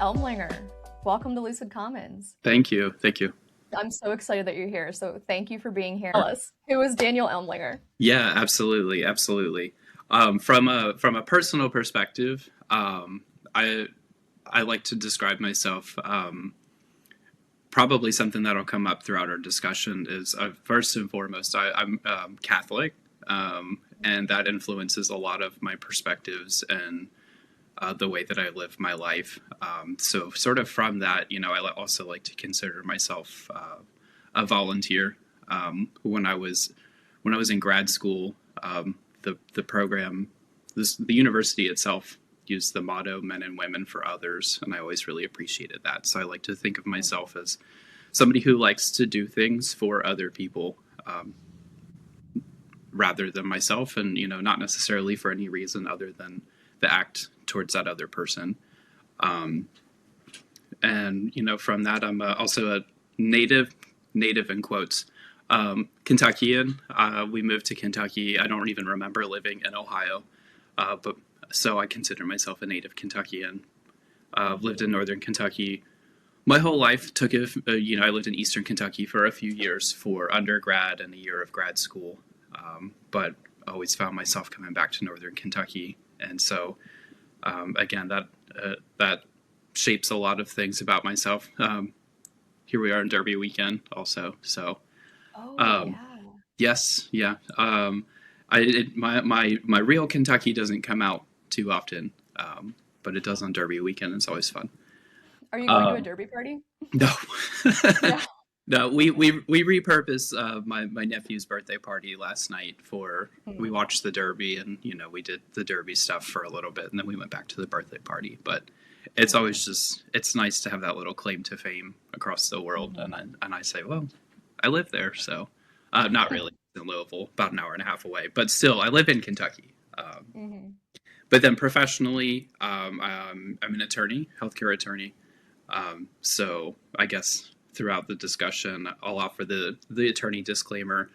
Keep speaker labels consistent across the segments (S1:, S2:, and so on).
S1: Elmlinger, welcome to Lucid Commons.
S2: Thank you. Thank you.
S1: I'm so excited that you're here. So thank you for being here. Tell us, who is Daniel Elmlinger?
S2: Yeah, absolutely, absolutely. From a personal perspective, I like to describe myself. Probably something that'll come up throughout our discussion is first and foremost, I'm Catholic, and that influences a lot of my perspectives and the way that I live my life. So sort of from that, I also like to consider myself a volunteer. When I was in grad school, the program, the university itself used the motto "Men and Women for Others," and I always really appreciated that. So I like to think of myself as somebody who likes to do things for other people, rather than myself, and not necessarily for any reason other than the act towards that other person. And from that, I'm also a native in quotes, Kentuckian. We moved to Kentucky. I don't even remember living in Ohio, but so I consider myself a native Kentuckian. I've lived in northern Kentucky my whole life. I lived in eastern Kentucky for a few years for undergrad and a year of grad school, but always found myself coming back to northern Kentucky. And so, again, that shapes a lot of things about myself. Here we are in Derby weekend also. So,
S1: Yeah.
S2: yes, yeah. My real Kentucky doesn't come out too often, but it does on Derby weekend. It's always fun.
S1: Are you going to a Derby party?
S2: No.
S1: Yeah.
S2: No, we repurposed my nephew's birthday party last night we watched the Derby, and we did the Derby stuff for a little bit, and then we went back to the birthday party. But it's always it's nice to have that little claim to fame across the world. And I say, well, I live there, so not really in Louisville, about an hour and a half away, but still I live in Kentucky. But then professionally, I'm an attorney, healthcare attorney. So I guess throughout the discussion, I'll offer the attorney disclaimer.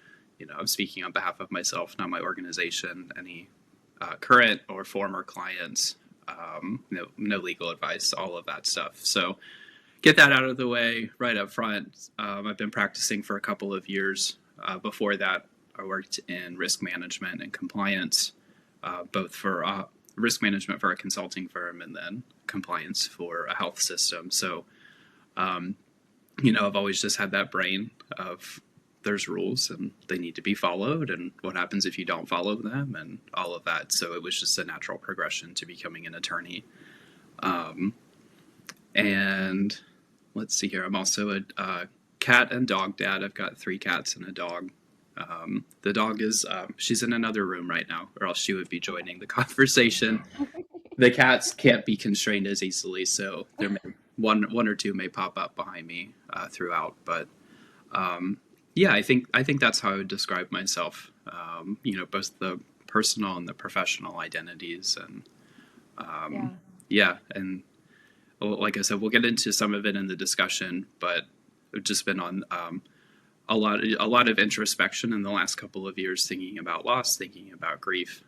S2: I'm speaking on behalf of myself, not my organization. Any current or former clients, no legal advice, all of that stuff. So get that out of the way right up front. I've been practicing for a couple of years. Before that, I worked in risk management and compliance, both for risk management for a consulting firm and then compliance for a health system. So, I've always just had that brain of there's rules and they need to be followed, and what happens if you don't follow them, and all of that. So it was just a natural progression to becoming an attorney. And let's see here. I'm also a cat and dog dad. I've got 3 cats and a dog. The dog is, she's in another room right now, or else she would be joining the conversation. The cats can't be constrained as easily, so one or two may pop up behind me throughout. But yeah, I think that's how I would describe myself. Both the personal and the professional identities, and and like I said, we'll get into some of it in the discussion. But I've just been on a lot of introspection in the last couple of years, thinking about loss, thinking about grief,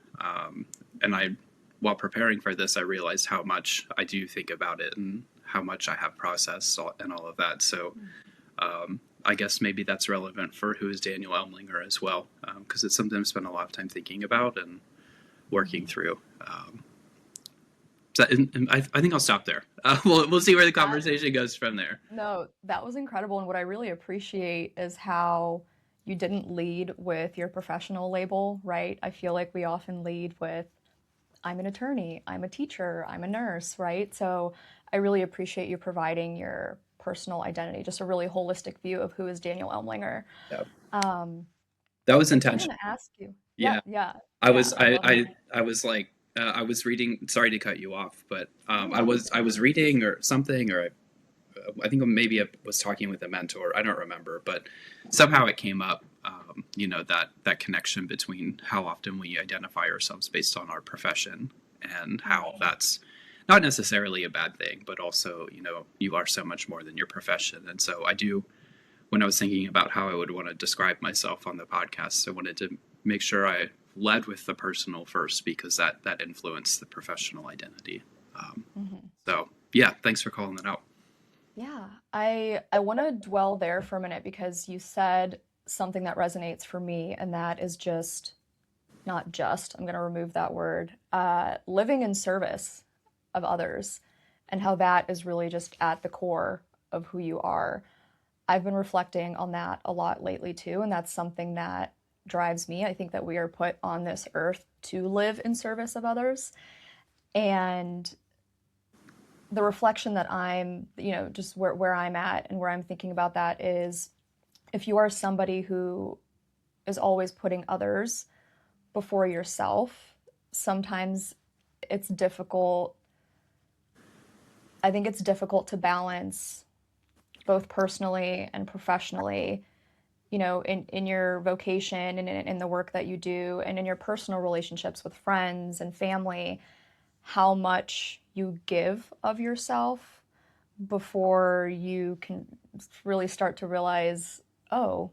S2: and while preparing for this, I realized how much I do think about it and how much I have processed and all of that. So I guess maybe that's relevant for who is Daniel Elmlinger as well, because it's something I've spent a lot of time thinking about and working through. I think I'll stop there. We'll see where the conversation goes from there.
S1: No, that was incredible. And what I really appreciate is how you didn't lead with your professional label, right? I feel like we often lead with, I'm an attorney, I'm a teacher, I'm a nurse, right? So I really appreciate you providing your personal identity, just a really holistic view of who is Daniel Elmlinger.
S2: Yep.
S1: That
S2: was intentional.
S1: I'm going to ask you.
S2: Yeah. I was like, I was reading, sorry to cut you off, but I was reading or something, or I think maybe I was talking with a mentor. I don't remember, but somehow it came up, that connection between how often we identify ourselves based on our profession, and how that's not necessarily a bad thing, but also, you are so much more than your profession. And so when I was thinking about how I would want to describe myself on the podcast, I wanted to make sure I led with the personal first, because that influenced the professional identity. So Yeah, thanks for calling that out.
S1: Yeah, I want to dwell there for a minute because you said something that resonates for me, and that is just not just, I'm going to remove that word, living in service of others, and how that is really just at the core of who you are. I've been reflecting on that a lot lately too, and that's something that drives me. I think that we are put on this earth to live in service of others. And the reflection that I'm, just where I'm at and where I'm thinking about that is if you are somebody who is always putting others before yourself, sometimes it's difficult. I think it's difficult to balance both personally and professionally, in your vocation and in the work that you do and in your personal relationships with friends and family, how much you give of yourself before you can really start to realize, oh,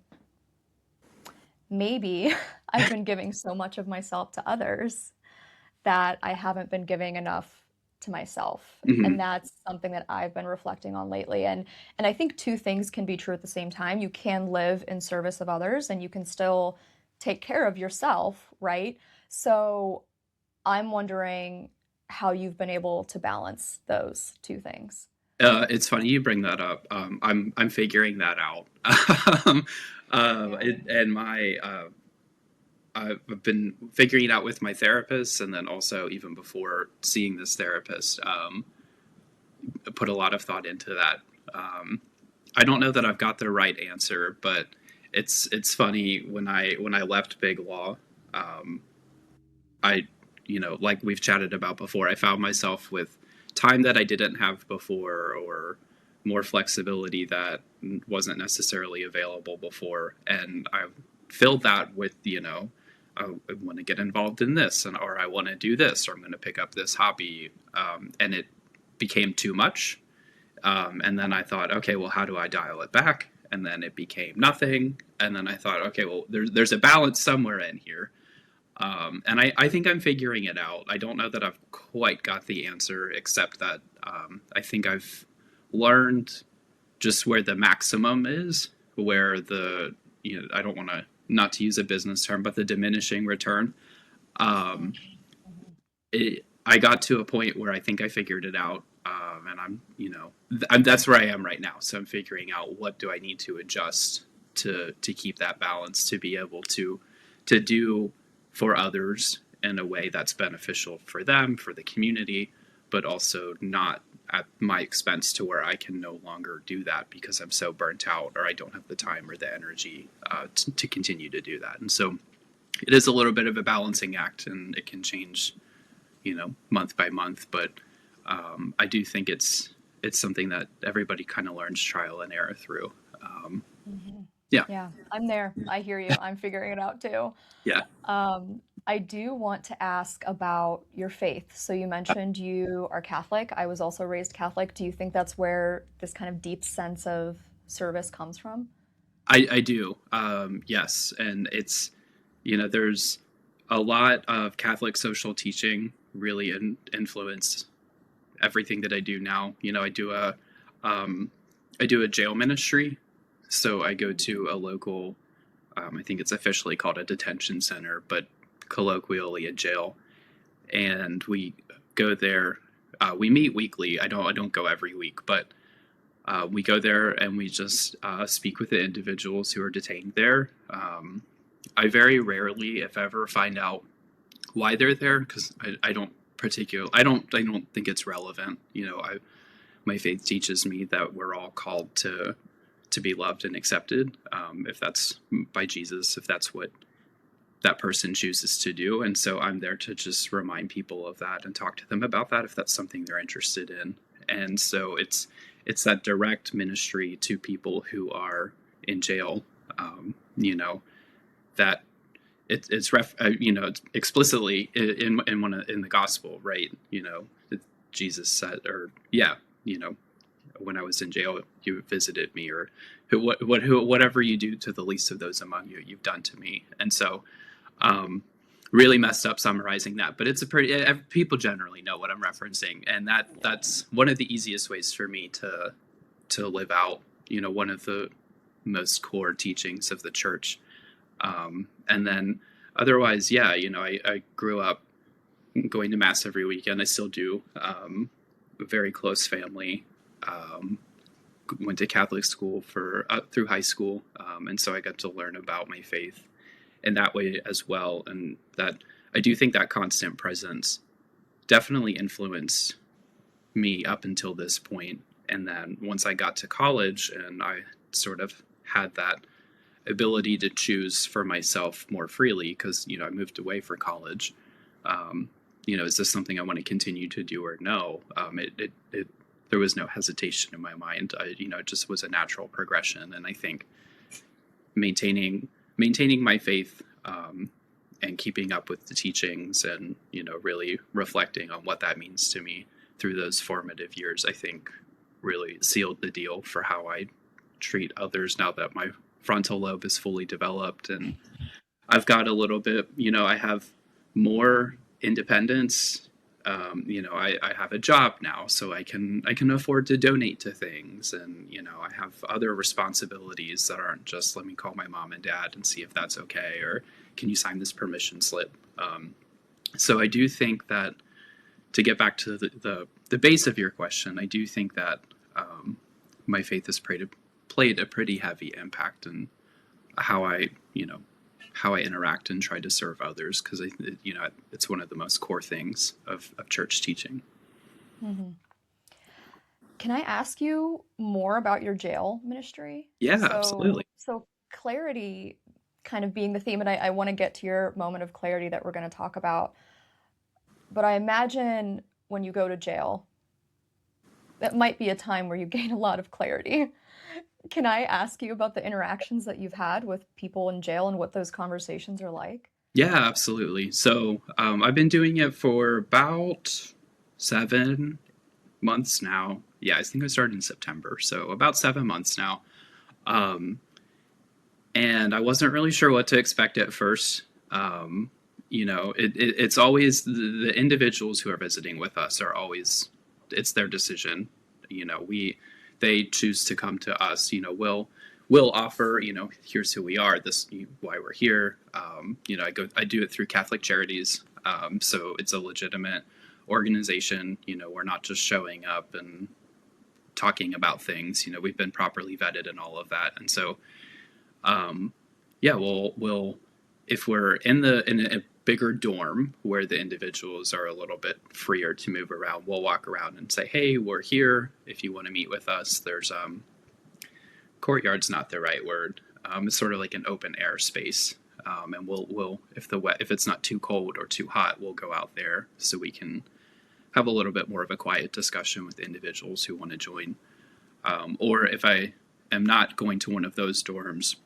S1: maybe I've been giving so much of myself to others that I haven't been giving enough to myself.
S2: Hmm.
S1: And that's something that I've been reflecting on lately. And I think two things can be true at the same time. You can live in service of others and you can still take care of yourself, right? So I'm wondering how you've been able to balance those two things.
S2: It's funny you bring that up. I'm figuring that out. um,
S1: Yeah.
S2: and my I've been figuring it out with my therapist, and then also even before seeing this therapist, put a lot of thought into that. Um, I don't know that I've got the right answer, but it's funny when I left Big Law, um, I like we've chatted about before, I found myself with time that I didn't have before, or more flexibility that wasn't necessarily available before, and I filled that with I want to get involved in this, and or I want to do this, or I'm going to pick up this hobby, and it became too much. And then I thought, okay, well, how do I dial it back? And then it became nothing. And then I thought, okay, well, there's a balance somewhere in here. And I think I'm figuring it out. I don't know that I've quite got the answer, except that I think I've learned just where the maximum is, where I don't want to, not to use a business term, but the diminishing return. Um, I got to a point where I think I figured it out, and that's where I am right now. So I'm figuring out what do I need to adjust to keep that balance, to be able to do for others in a way that's beneficial for them, for the community, but also not at my expense to where I can no longer do that because I'm so burnt out, or I don't have the time or the energy to continue to do that. And so it is a little bit of a balancing act, and it can change month by month, but I do think it's something that everybody kind of learns trial and error through. um,
S1: Hmm.
S2: yeah.
S1: Yeah, I'm there. I hear you. I'm figuring it out too.
S2: Yeah.
S1: I do want to ask about your faith. So you mentioned you are Catholic. I was also raised Catholic. Do you think that's where this kind of deep sense of service comes from?
S2: I do. Yes. And there's a lot of Catholic social teaching really influenced everything that I do now. Um, I do a jail ministry. So I go to a local, I think it's officially called a detention center, but colloquially a jail. And we go there. We meet weekly. I don't go every week, but we go there and we just speak with the individuals who are detained there. I very rarely, if ever, find out why they're there, because I don't particularly I don't think it's relevant. My faith teaches me that we're all called to be loved and accepted, if that's by Jesus, if that's what that person chooses to do. And so I'm there to just remind people of that and talk to them about that if that's something they're interested in. And so it's that direct ministry to people who are in jail. That it's explicitly in the gospel, right? Jesus said, or yeah, you know, when I was in jail, you visited me, or whatever you do to the least of those among you, you've done to me. And so, um, really messed up summarizing that, but it's a pretty people generally know what I'm referencing, and that's one of the easiest ways for me to live out, one of the most core teachings of the church. And then otherwise, yeah, I grew up going to mass every weekend. I still do. A very close family. Went to Catholic school for through high school, and so I got to learn about my faith in that way as well. And that I do think that constant presence definitely influenced me up until this point. And then once I got to college and I sort of had that ability to choose for myself more freely, because I moved away for college. Is this something I want to continue to do or no? It there was no hesitation in my mind. It just was a natural progression, and I think maintaining my faith, and keeping up with the teachings, and really reflecting on what that means to me through those formative years, I think really sealed the deal for how I treat others now that my frontal lobe is fully developed and I've got a little bit, I have more independence. I have a job now, so I can afford to donate to things, and I have other responsibilities that aren't just let me call my mom and dad and see if that's okay, or can you sign this permission slip. So I do think that, to get back to the base of your question, I do think that my faith has played a pretty heavy impact in how I interact and try to serve others, because it's one of the most core things of church teaching.
S1: Mm-hmm. Can I ask you more about your jail ministry?
S2: Yeah,
S1: So,
S2: absolutely.
S1: so clarity kind of being the theme, and I want to get to your moment of clarity that we're going to talk about. But I imagine when you go to jail, that might be a time where you gain a lot of clarity. Can I ask you about the interactions that you've had with people in jail and what those conversations are like?
S2: Yeah, absolutely. So I've been doing it for about 7 months now. Yeah, I think I started in September, so about 7 months now. Um, and I wasn't really sure what to expect at first. It's always the individuals who are visiting with us are always, it's their decision. They choose to come to us. We'll offer, here's who we are, this why we're here. I do it through Catholic Charities, so it's a legitimate organization. We're not just showing up and talking about things. We've been properly vetted and all of that, and so we'll if we're in a bigger dorm where the individuals are a little bit freer to move around, we'll walk around and say, hey, we're here if you want to meet with us. There's courtyard's not the right word. It's sort of like an open air space, and we'll if it's not too cold or too hot, we'll go out there so we can have a little bit more of a quiet discussion with individuals who want to join. Or if I am not going to one of those dorms,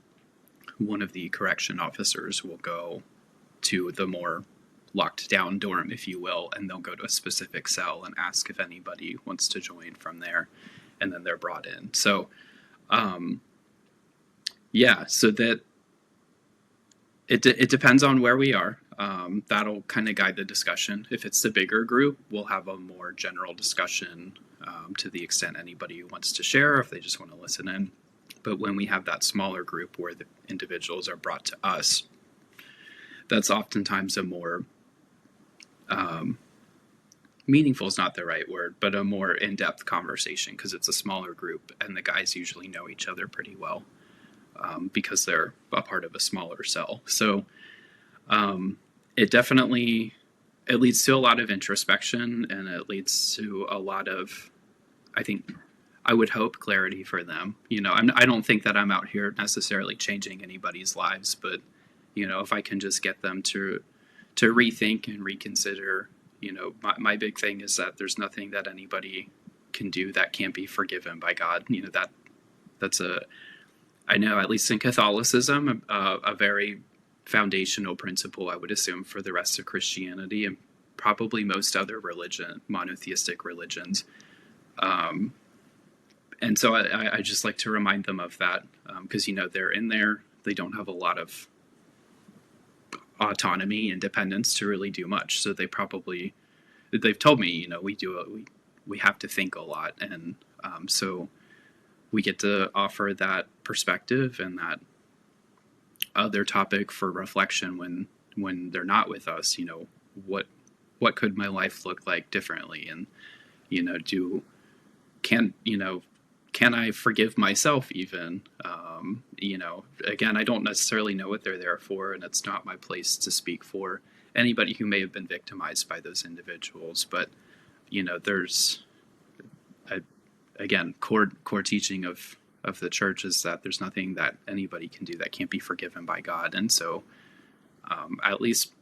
S2: one of the correction officers will go to the more locked down dorm, if you will, and they'll go to a specific cell and ask if anybody wants to join from there, and then they're brought in. So so that it depends on where we are. That'll kind of guide the discussion. If it's the bigger group, we'll have a more general discussion, to the extent anybody wants to share, or if they just want to listen in. But when we have that smaller group where the individuals are brought to us, that's oftentimes a more meaningful is not the right word, but a more in-depth conversation, because it's a smaller group and the guys usually know each other pretty well, because they're a part of a smaller cell. So it definitely, it leads to a lot of introspection, and it leads to a lot of, I think, I would hope, clarity for them. I don't think that I'm out here necessarily changing anybody's lives, but if I can just get them to rethink and reconsider. My big thing is that there's nothing that anybody can do that can't be forgiven by God. I know, at least in Catholicism, a very foundational principle, I would assume, for the rest of Christianity and probably most other monotheistic religions. And so I just like to remind them of that, because they're in there. They don't have a lot of autonomy, independence to really do much. So they've told me, we have to think a lot, and so we get to offer that perspective and that other topic for reflection when they're not with us. What what could my life look like differently, and do can can I forgive myself even? Again, I don't necessarily know what they're there for, and it's not my place to speak for anybody who may have been victimized by those individuals. But there's a, again, core teaching of the church is that there's nothing that anybody can do that can't be forgiven by God, and so at least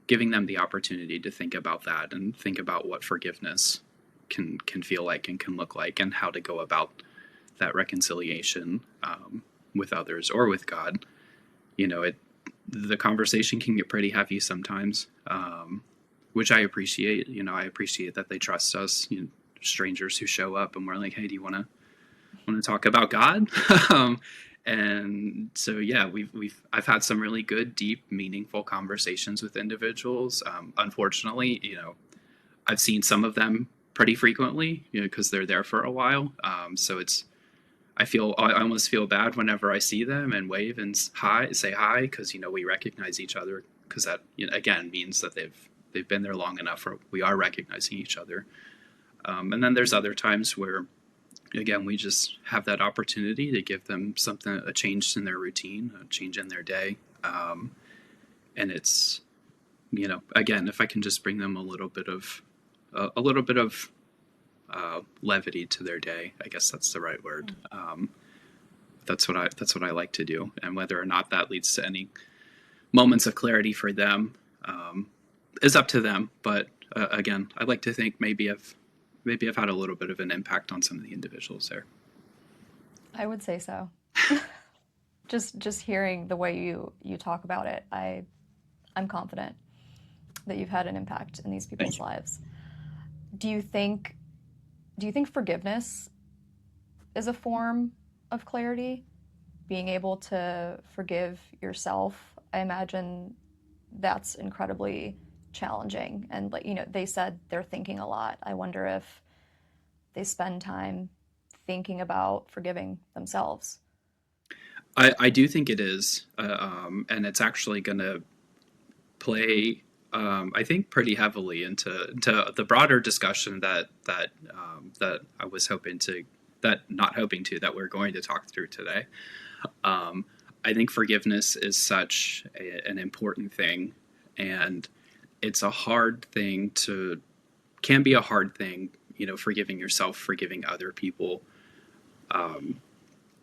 S2: giving them the opportunity to think about that and think about what forgiveness can feel like and can look like, and how to go about that reconciliation with others or with God. The conversation can get pretty heavy sometimes, which I appreciate. I appreciate that they trust us, strangers who show up and we're like, hey, do you want to talk about God? And so, yeah, I've had some really good, deep, meaningful conversations with individuals. Unfortunately, I've seen some of them pretty frequently, because they're there for a while. So I almost feel bad whenever I see them and wave and say hi, because we recognize each other, because that again means that they've been there long enough, or we are recognizing each other. And then there's other times where, again, we just have that opportunity to give them a change in their routine, a change in their day. And it's, again, if I can just bring them a little bit of levity to their day, I guess that's the right word. That's what I like to do. And whether or not that leads to any moments of clarity for them is up to them. But again, I'd like to think maybe I've had a little bit of an impact on some of the individuals there.
S1: I would say so. Just hearing the way you talk about it, I'm confident that you've had an impact in these people's lives. Do you think forgiveness is a form of clarity? Being able to forgive yourself, I imagine that's incredibly challenging. And they said they're thinking a lot. I wonder if they spend time thinking about forgiving themselves.
S2: I do think it is, and it's actually going to play, I think, pretty heavily into the broader discussion that I was that we're going to talk through today. I think forgiveness is such an important thing, and it's a hard thing can be a hard thing, forgiving yourself, forgiving other people.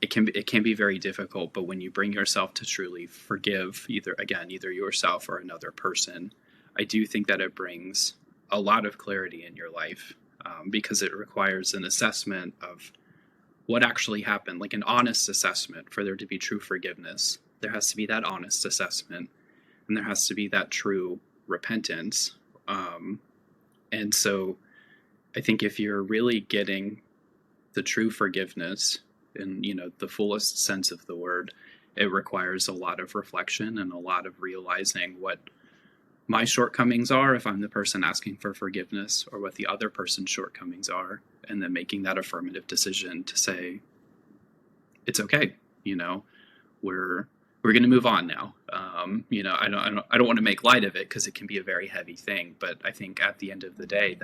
S2: It can be very difficult, but when you bring yourself to truly forgive either yourself or another person, I do think that it brings a lot of clarity in your life, because it requires an assessment of what actually happened, like an honest assessment. For there to be true forgiveness, there has to be that honest assessment, and there has to be that true repentance. And so I think if you're really getting the true forgiveness in the fullest sense of the word, it requires a lot of reflection and a lot of realizing what my shortcomings are if I'm the person asking for forgiveness, or what the other person's shortcomings are, and then making that affirmative decision to say, it's okay, we're going to move on now. I don't want to make light of it, because it can be a very heavy thing, but I think at the end of the day,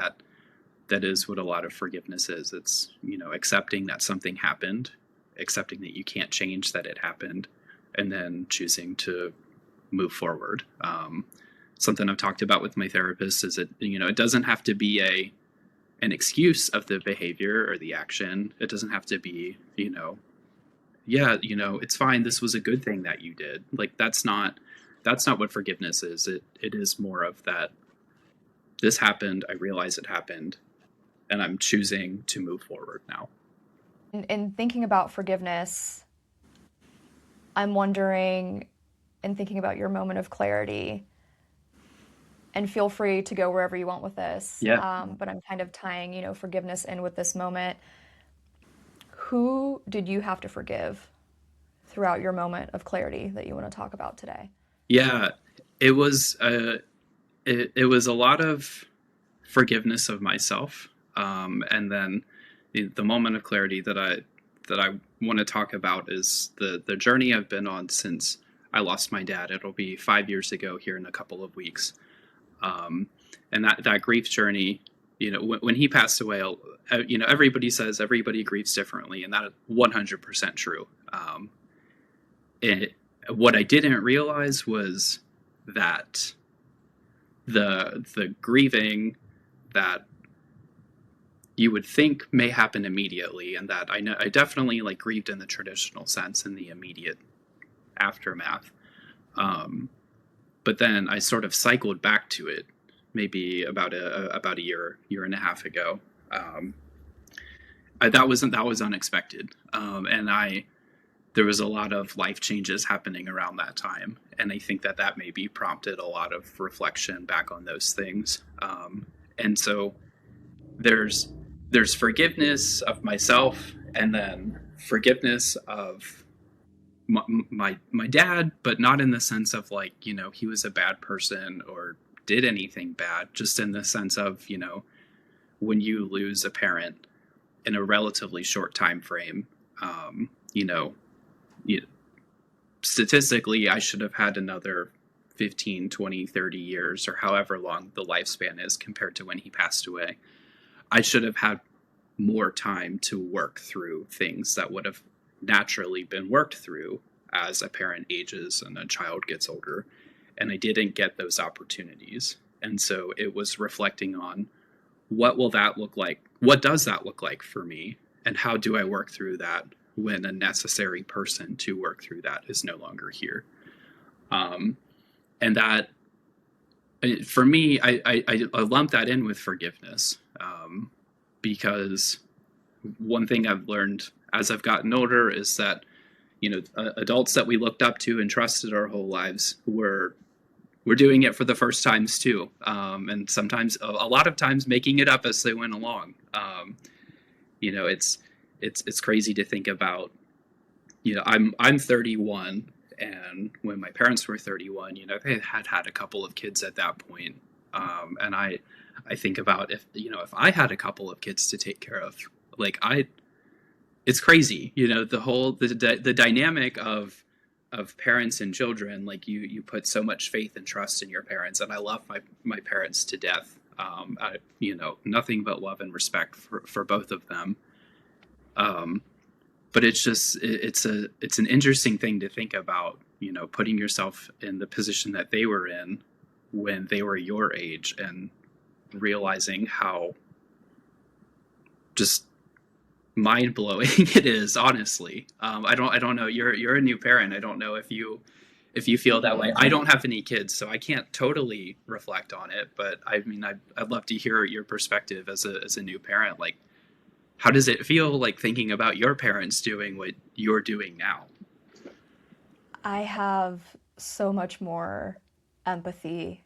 S2: that is what a lot of forgiveness is. It's accepting that something happened, accepting that you can't change that it happened, and then choosing to move forward. Something I've talked about with my therapist is that it doesn't have to be an excuse of the behavior or the action. It doesn't have to be it's fine, this was a good thing that you did. Like, that's not what forgiveness is. It is more of that, this happened, I realize it happened, and I'm choosing to move forward now.
S1: In thinking about forgiveness, I'm wondering, and thinking about your moment of clarity, and feel free to go wherever you want with this.
S2: Yeah.
S1: But I'm kind of tying, forgiveness in with this moment. Who did you have to forgive throughout your moment of clarity that you want to talk about today?
S2: Yeah. it was it was a lot of forgiveness of myself, and then the moment of clarity that I want to talk about is the journey I've been on since I lost my dad. It'll be 5 years ago here in a couple of weeks, um, and that grief journey. When he passed away, everybody says everybody grieves differently, and that is 100% true. It, what I didn't realize was that the grieving that you would think may happen immediately, and that I definitely like grieved in the traditional sense in the immediate aftermath. Um, but then I sort of cycled back to it maybe about a year and a half ago. Um, that was unexpected, and I there was a lot of life changes happening around that time, and I think that maybe prompted a lot of reflection back on those things. And so there's forgiveness of myself, and then forgiveness of my dad, but not in the sense of like he was a bad person or did anything bad, just in the sense of when you lose a parent in a relatively short time frame, you know you, statistically I should have had another 15, 20, 30 years, or however long the lifespan is compared to when he passed away. I should have had more time to work through things that would have naturally been worked through as a parent ages and a child gets older. And I didn't get those opportunities. And so it was reflecting on what will that look like? What does that look like for me? And how do I work through that when a necessary person to work through that is no longer here? And that, for me, I lump that in with forgiveness, because one thing I've learned as I've gotten older is that adults that we looked up to and trusted our whole lives were doing it for the first times too, and sometimes a lot of times making it up as they went along. It's crazy to think about. I'm 31, and when my parents were 31, they had a couple of kids at that point, and I think about if I had a couple of kids to take care of, it's crazy, the dynamic of parents and children. Like you put so much faith and trust in your parents, and I love my parents to death. Nothing but love and respect for both of them. But it's just it's an interesting thing to think about, putting yourself in the position that they were in when they were your age, and realizing how just mind blowing it is. Honestly, I don't know. You're a new parent. I don't know if you feel that way. I don't have any kids, so I can't totally reflect on it. But I mean, I'd love to hear your perspective as a new parent. Like, how does it feel like thinking about your parents doing what you're doing now?
S1: I have so much more empathy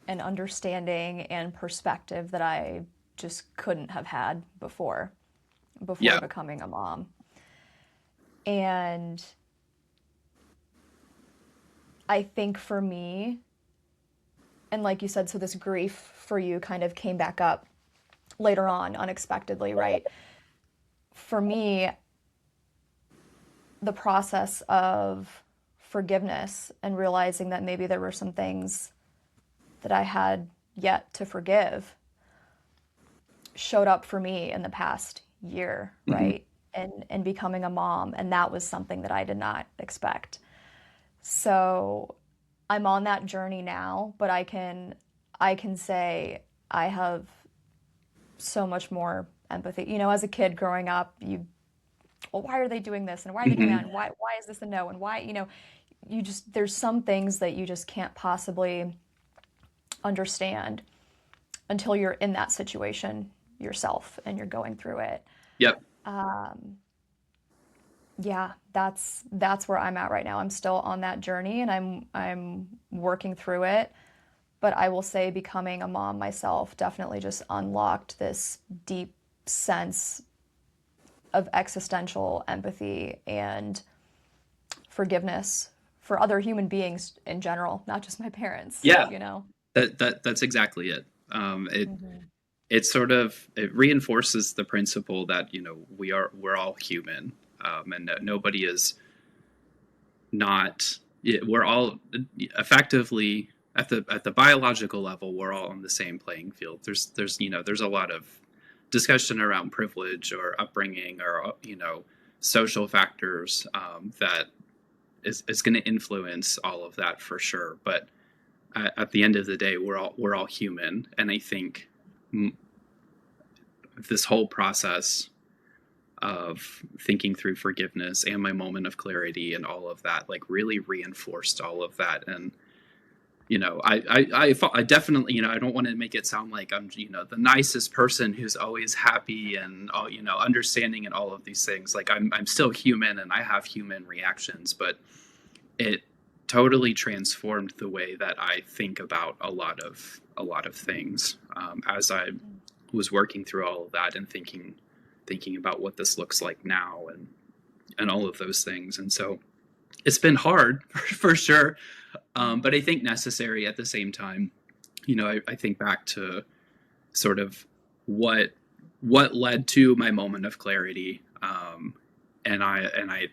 S1: and understanding and perspective that I just couldn't have had before
S2: Yeah.
S1: becoming a mom. And I think for me, and like you said, so this grief for you kind of came back up later on unexpectedly, right? For me, the process of forgiveness and realizing that maybe there were some things that I had yet to forgive showed up for me in the past year,
S2: Mm-hmm.
S1: right? And becoming a mom, and that was something that I did not expect. So I'm on that journey now, but I can say I have so much more empathy. As a kid growing up, well, why are they doing this, and why are they doing that,
S2: Mm-hmm.
S1: and why is this a no, and why, you just there's some things that you just can't possibly understand until you're in that situation yourself and you're going through it.
S2: Yep.
S1: Yeah, that's where I'm at right now. I'm still on that journey, and I'm working through it. But I will say becoming a mom myself definitely just unlocked this deep sense of existential empathy and forgiveness for other human beings in general, not just my parents,
S2: Yeah,
S1: you know?
S2: that's exactly it. It
S1: Hmm.
S2: it sort of it reinforces the principle that we're all human, and that nobody is not. We're all effectively at the biological level. We're all on the same playing field. There's a lot of discussion around privilege or upbringing or social factors that is going to influence all of that for sure. But at the end of the day, we're all human, and I think this whole process of thinking through forgiveness and my moment of clarity and all of that like really reinforced all of that. And I definitely, I don't want to make it sound like I'm the nicest person who's always happy and all, understanding and all of these things. Like I'm still human and I have human reactions, but it totally transformed the way that I think about a lot of things, as I was working through all of that and thinking about what this looks like now and all of those things. And so it's been hard for sure, but I think necessary at the same time. I think back to sort of what led to my moment of clarity, and I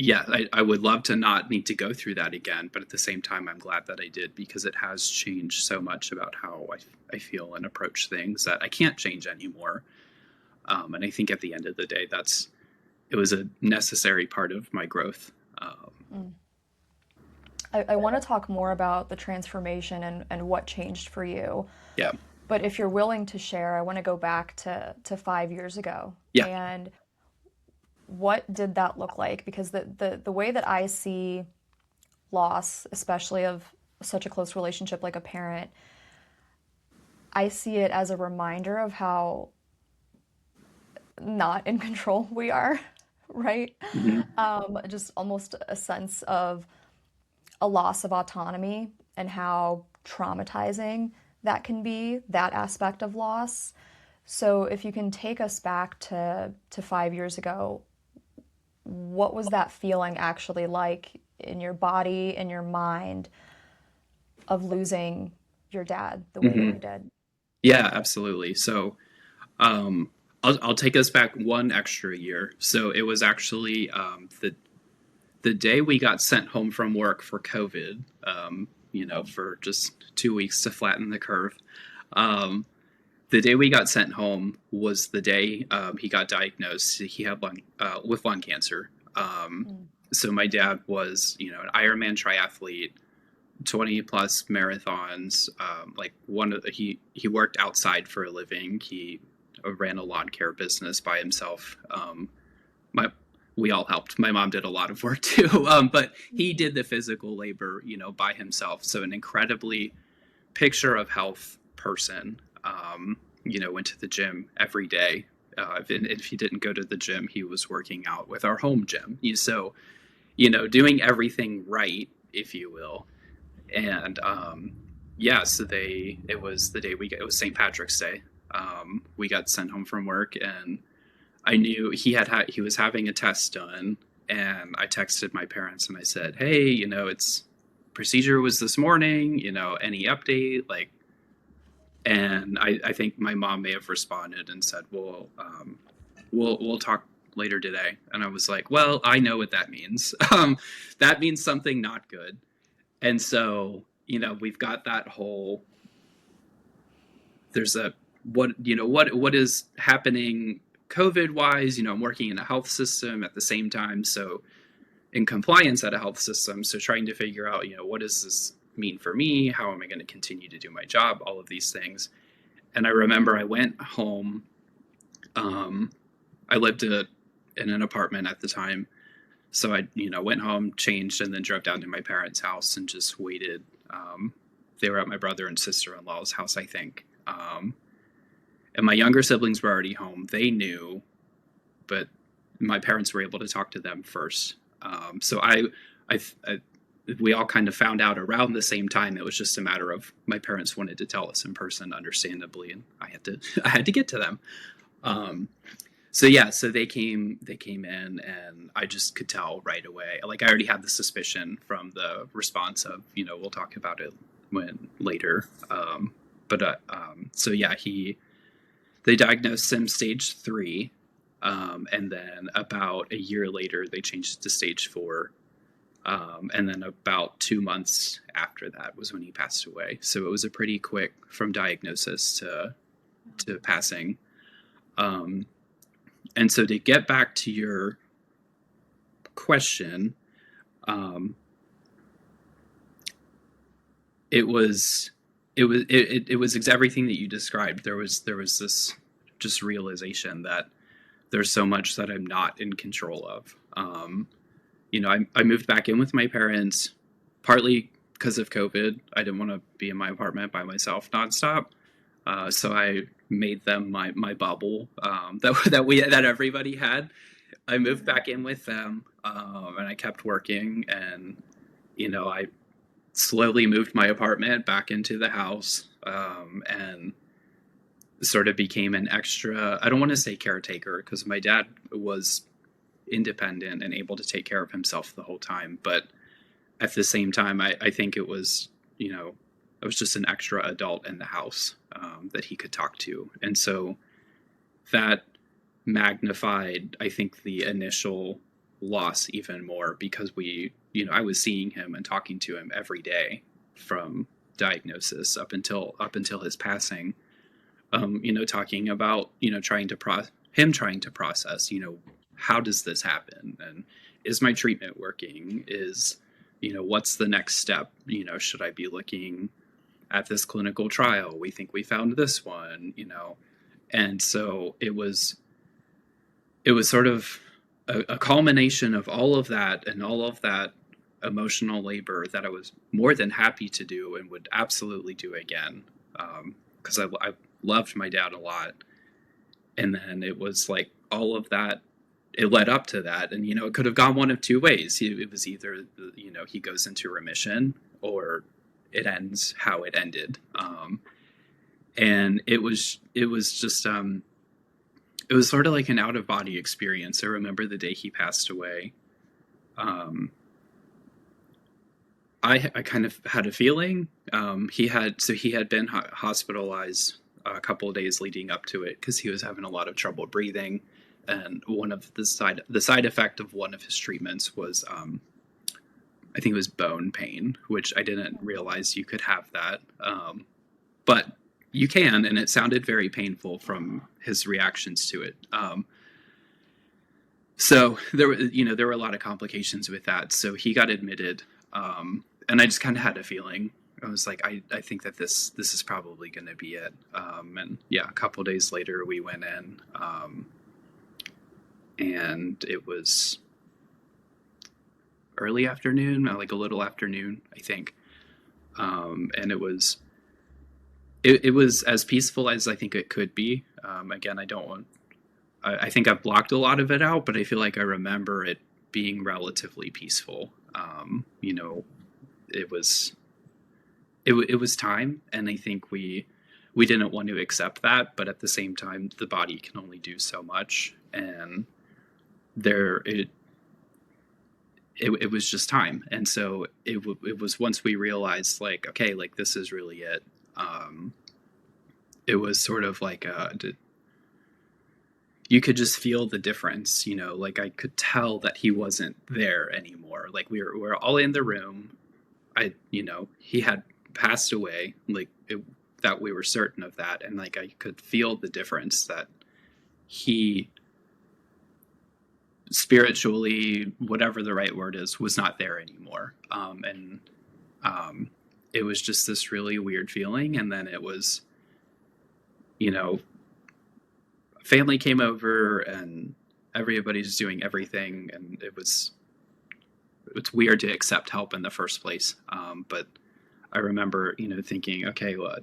S2: yeah, I would love to not need to go through that again, but at the same time, I'm glad that I did because it has changed so much about how I feel and approach things that I can't change anymore. And I think at the end of the day, it was a necessary part of my growth.
S1: Mm. I want to talk more about the transformation and what changed for you.
S2: Yeah,
S1: But if you're willing to share, I want to go back to 5 years ago.
S2: yeah,
S1: And what did that look like? Because the way that I see loss, especially of such a close relationship like a parent, I see it as a reminder of how not in control we are, right?
S2: hmm
S1: Just almost a sense of a loss of autonomy and how traumatizing that can be, that aspect of loss. So if you can take us back to 5 years ago, what was that feeling actually like in your body, in your mind, of losing your dad the way that
S2: hmm
S1: you did?
S2: yeah, absolutely. So I'll take us back one extra year. So it was actually the day we got sent home from work for COVID. For just 2 weeks to flatten the curve. Um, the day we got sent home was the day he got diagnosed. He had with lung cancer.
S1: Mm,
S2: So my dad was, an Ironman triathlete, 20 plus marathons. Like he worked outside for a living. He ran a lawn care business by himself. My We all helped. My mom did a lot of work too, but he did the physical labor, by himself. So an incredibly picture of health person. Went to the gym every day. If he didn't go to the gym, he was working out with our home gym. So, doing everything right, if you will. And yeah, so it was the day it was St. Patrick's Day. We got sent home from work, and I knew he was having a test done, and I texted my parents and I said, "Hey, it's procedure was this morning. Any update?" Like, and I think my mom may have responded and said, "Well, we'll talk later today." And I was like, "Well, I know what that means. That means something not good." And so, we've got that whole there's a what is happening COVID wise. I'm working in a health system at the same time, so in compliance at a health system. So trying to figure out, what does this mean for me? How am I going to continue to do my job? All of these things. And I remember I went home. Um, I lived in an apartment at the time. So I, went home, changed, and then drove down to my parents' house and just waited. They were at my brother and sister-in-law's house, I think. And my younger siblings were already home. They knew, but my parents were able to talk to them first. So we all kind of found out around the same time. It was just a matter of my parents wanted to tell us in person, understandably, and I had to get to them. Um, So they came in, and I just could tell right away. Like, I already had the suspicion from the response of, we'll talk about it when later. So yeah, they diagnosed him stage 3, and then about a year later they changed it to stage 4. And then about 2 months after that was when he passed away. So it was a pretty quick from diagnosis to passing. And so to get back to your question, it was everything that you described. There was this just realization that there's so much that I'm not in control of. I moved back in with my parents partly because of COVID. I didn't want to be in my apartment by myself nonstop. So I made them my bubble that everybody had. I moved back in with them, and I kept working, and I slowly moved my apartment back into the house, and sort of became an extra. I don't want to say caretaker, because my dad was independent and able to take care of himself the whole time, but at the same time, I think it was I was just an extra adult in the house that he could talk to. And so that magnified, I think, the initial loss even more, because I was seeing him and talking to him every day from diagnosis up until his passing. Talking about, trying to process, how does this happen? And is my treatment working? Is, what's the next step? Should I be looking at this clinical trial? We think we found this one, and so it was sort of a culmination of all of that, and all of that emotional labor that I was more than happy to do and would absolutely do again, because I loved my dad a lot. And then it was like all of that, it led up to that, and it could have gone one of two ways. It was either he goes into remission, or it ends how it ended. And it was just it was sort of like an out of body experience. I remember the day he passed away. I kind of had a feeling. He had been hospitalized a couple of days leading up to it, because he was having a lot of trouble breathing, and one of the side effect of one of his treatments was I think it was bone pain, which I didn't realize you could have that, but you can, and it sounded very painful from his reactions to it. So there were a lot of complications with that. So he got admitted, and I just kind of had a feeling. I was like, I think that this is probably going to be it. And yeah, a couple days later we went in, and it was early afternoon, like a little afternoon, I think. And it was as peaceful as I think it could be. Again, I think I've blocked a lot of it out, but I feel like I remember it being relatively peaceful. It was time, and I think we didn't want to accept that, but at the same time, the body can only do so much, and it was just time. And so it was, once we realized, like, okay, like, this is really it. It was sort of like you could just feel the difference, like I could tell that he wasn't there anymore. Like, we were all in the room. He had passed away, like that we were certain of that. And like, I could feel the difference that he spiritually, whatever the right word is, was not there anymore. It was just this really weird feeling. And then it was, family came over and everybody's doing everything. And it's weird to accept help in the first place. But I remember, thinking, okay, why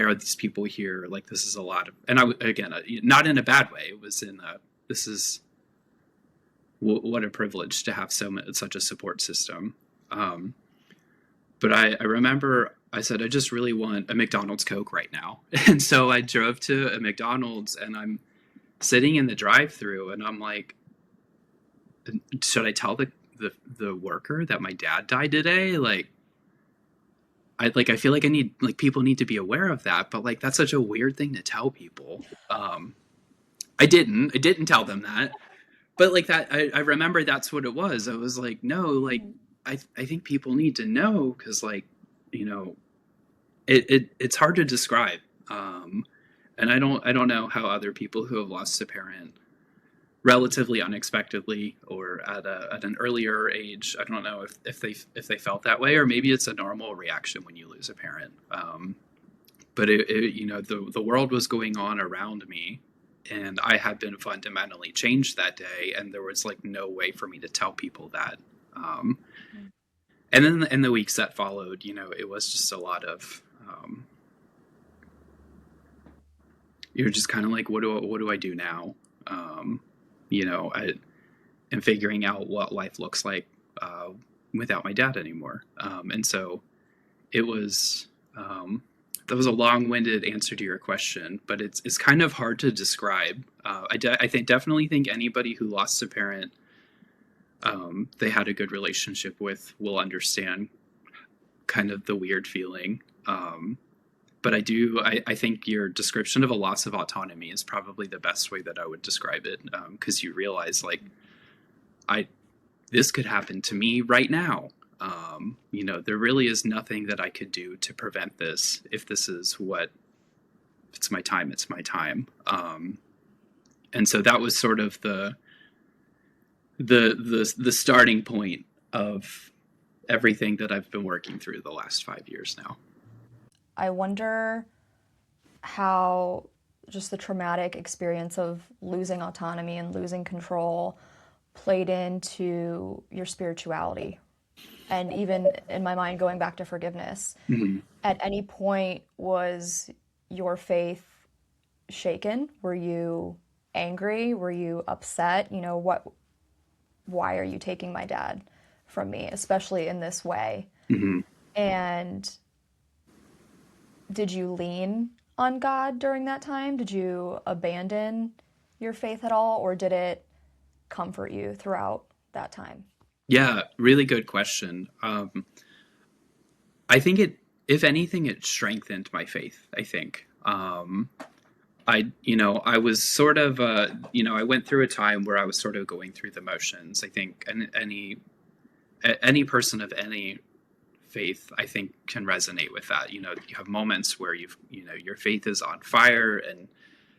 S2: are these people here? Like, this is a lot of, and again, not in a bad way. It was this is what a privilege to have such a support system. But I remember I said, I just really want a McDonald's Coke right now. And so I drove to a McDonald's, and sitting in the drive-thru, and I'm like, should I tell the worker that my dad died today? Like, I feel like I need, like, people need to be aware of that, but like that's such a weird thing to tell people. Um, I didn't tell them that, but like that, I remember that's what it was. I was like, no, like
S1: Mhm.
S2: I think people need to know because like, you know, it's hard to describe. Um, and I don't know how other people who have lost a parent relatively unexpectedly or at an earlier age. I don't know if they felt that way, or maybe it's a normal reaction when you lose a parent. But the world was going on around me, and I had been fundamentally changed that day, and there was like no way for me to tell people that. Um, and then in the weeks that followed, it was just a lot of you're just kind of like, what do I do now? Um, I am figuring out what life looks like uh, without my dad anymore. And so it was that was a long-winded answer to your question, but it's kind of hard to describe. I definitely think anybody who lost a parent they had a good relationship with will understand kind of the weird feeling. But I think your description of a loss of autonomy is probably the best way that I would describe it, because you realize like I this could happen to me right now. There really is nothing that I could do to prevent this. If this is what if it's my time, it's my time. And so that was sort of the starting point of everything that I've been working through the last 5 years now.
S1: I wonder how just the traumatic experience of losing autonomy and losing control played into your spirituality. And even in my mind, going back to forgiveness,
S2: Mm-hmm.
S1: at any point was your faith shaken? Were you angry? Were you upset? Why are you taking my dad from me, especially in this way?
S2: Mm-hmm.
S1: And did you lean on God during that time? Did you abandon your faith at all, or did it comfort you throughout that time?
S2: Yeah, really good question. I think if anything, it strengthened my faith. I think. I was sort of, I went through a time where I was sort of going through the motions. I think, and any person of any faith, I think, can resonate with that. You have moments where your faith is on fire and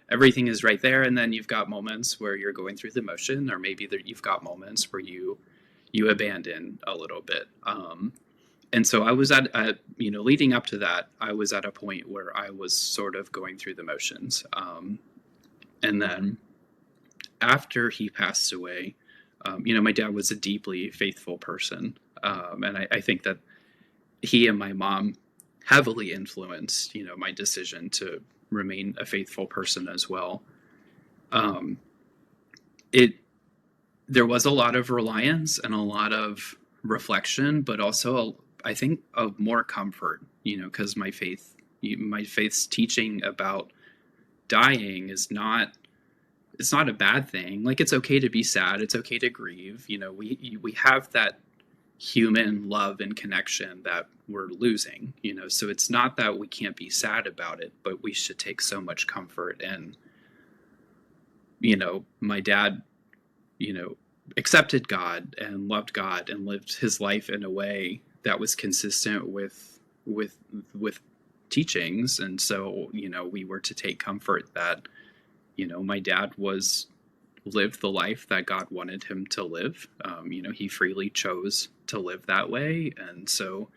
S2: everything is right there, and then you've got moments where you're going through the motion, or maybe you've got moments where you abandon a little bit. And so I was leading up to that, I was at a point where I was sort of going through the motions. And then after he passed away, my dad was a deeply faithful person. And I think that he and my mom heavily influenced, my decision to remain a faithful person as well. Um, it There was a lot of reliance and a lot of reflection, but also I think of more comfort, because my faith's teaching about dying is not it's not a bad thing. Like, it's okay to be sad, it's okay to grieve. We have that human love and connection that we're losing. So it's not that we can't be sad about it, but we should take so much comfort in, my dad, you know, accepted God and loved God and lived his life in a way that was consistent with with teachings. And so, we were to take comfort that, my dad was lived the life that God wanted him to live. He freely chose to live that way. And so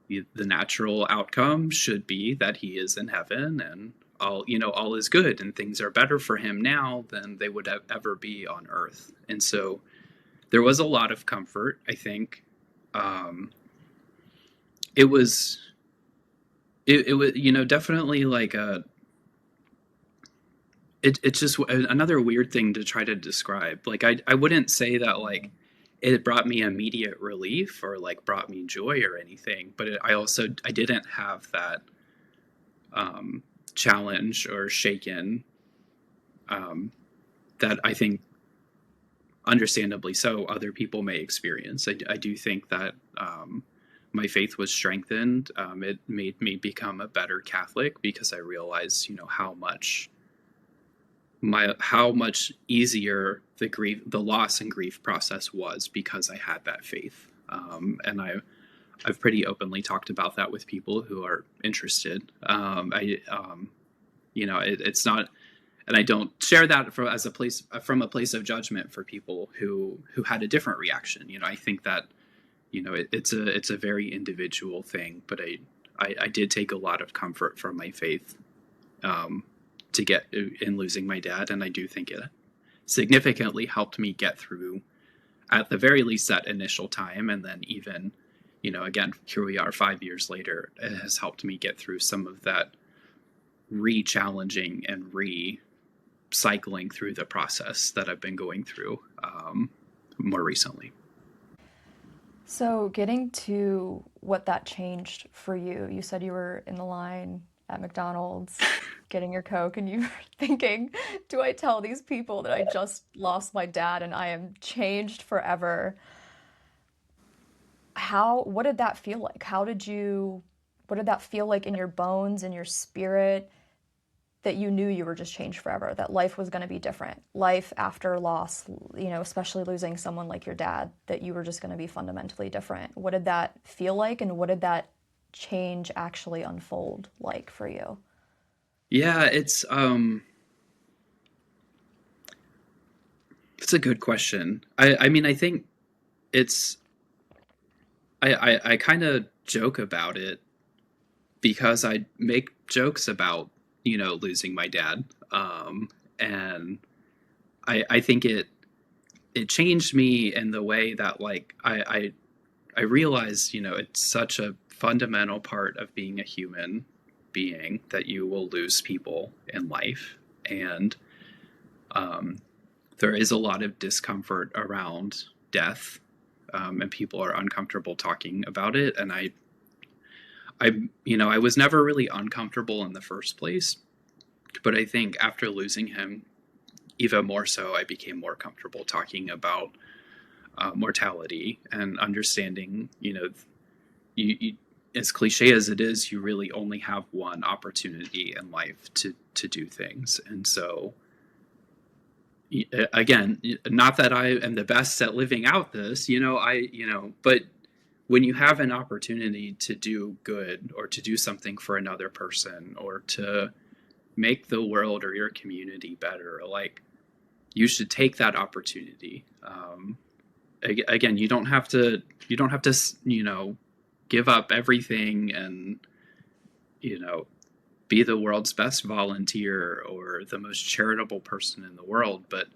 S2: the natural outcome should be that he is in heaven, and all is good, and things are better for him now than they would ever be on earth. And so there was a lot of comfort, I think. Um, it was definitely like it's just another weird thing to try to describe. Like, I wouldn't say that like it brought me immediate relief or like brought me joy or anything, but I didn't have that challenge or shaken that I think, understandably so, other people may experience. I do think that my faith was strengthened. It made me become a better Catholic because I realized, how much easier the loss and grief process was because I had that faith. And I've pretty openly talked about that with people who are interested. It's not, and I don't share that from a place of judgment for people who had a different reaction. I think that it's a very individual thing, but I did take a lot of comfort from my faith to get in losing my dad, and I do think it significantly helped me get through, at the very least, that initial time, and then even, again, here we are 5 years later. It has helped me get through some of that re-challenging and cycling through the process that I've been going through more recently.
S1: So, getting to what that changed for you, you said you were in the line at McDonald's getting your Coke, and you were thinking, do I tell these people that I just lost my dad and I am changed forever? What did that feel like? What did that feel like in your bones, in your spirit, that you knew you were just changed forever, that life was going to be different? Life after loss, especially losing someone like your dad, that you were just going to be fundamentally different. What did that feel like, and what did that change actually unfold like for you?
S2: Yeah, it's a good question. I mean, I think it's I kind of joke about it because I make jokes about losing my dad, and I think it changed me in the way that, like, I realized it's such a fundamental part of being a human being that you will lose people in life, and there is a lot of discomfort around death, and people are uncomfortable talking about it. And I was never really uncomfortable in the first place, but I think after losing him, even more so, I became more comfortable talking about mortality and understanding. As cliche as it is, you really only have one opportunity in life to do things, and so, again, not that I am the best at living out this, but when you have an opportunity to do good or to do something for another person or to make the world or your community better, like, you should take that opportunity. Again, you don't have to give up everything and be the world's best volunteer or the most charitable person in the world, but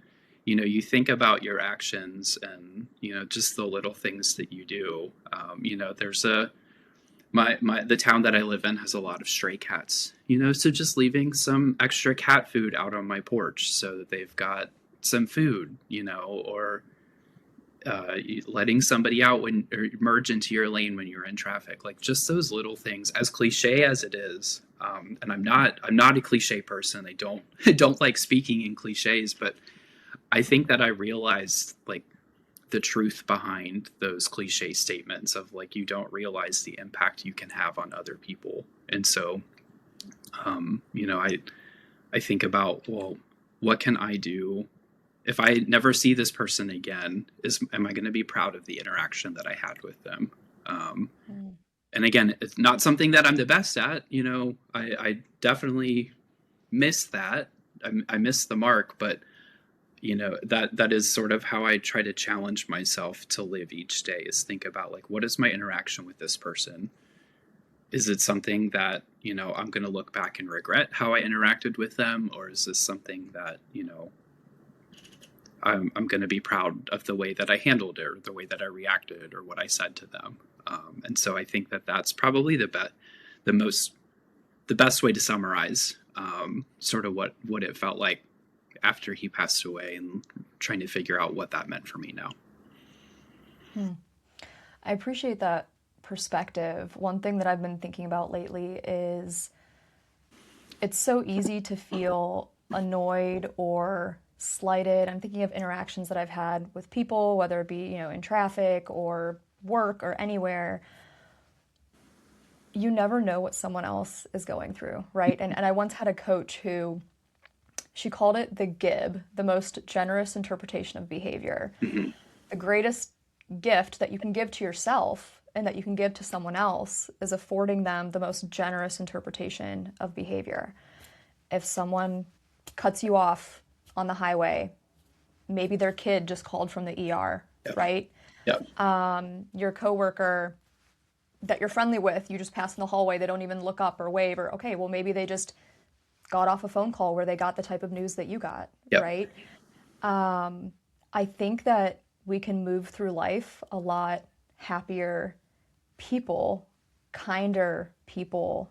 S2: you think about your actions and just the little things that you do. There's the town that I live in has a lot of stray cats, so just leaving some extra cat food out on my porch so that they've got some food, or letting somebody out or merge into your lane when you're in traffic. Like, just those little things, as cliche as it is. And I'm not a cliche person. I don't like speaking in cliches, but I think that I realized, like, the truth behind those cliche statements of, like, you don't realize the impact you can have on other people. And so, I think about, well, what can I do if I never see this person again? Am I going to be proud of the interaction that I had with them?
S1: Mm.
S2: And again, it's not something that I'm the best at. I definitely miss that. I miss the mark, but that is sort of how I try to challenge myself to live each day, is think about, like, what is my interaction with this person? Is it something that, I'm going to look back and regret how I interacted with them? Or is this something that, I'm going to be proud of the way that I handled it, or the way that I reacted, or what I said to them? And so I think that that's probably the best way to summarize sort of what it felt like after he passed away, and trying to figure out what that meant for me now.
S1: I appreciate that perspective. One thing that I've been thinking about lately is it's so easy to feel annoyed or slighted. I'm thinking of interactions that I've had with people, whether it be, in traffic or work or anywhere. You never know what someone else is going through, right? And I once had a coach who she called it the gib, the most generous interpretation of behavior.
S2: Hmm.
S1: The greatest gift that you can give to yourself and that you can give to someone else is affording them the most generous interpretation of behavior. If someone cuts you off on the highway, maybe their kid just called from the ER,
S2: Yep.
S1: right?
S2: Yep.
S1: Your coworker that you're friendly with, you just pass in the hallway, they don't even look up or wave, or okay, well, maybe they just got off a phone call where they got the type of news that you got,
S2: Yep.
S1: right? I think that we can move through life a lot happier people, kinder people,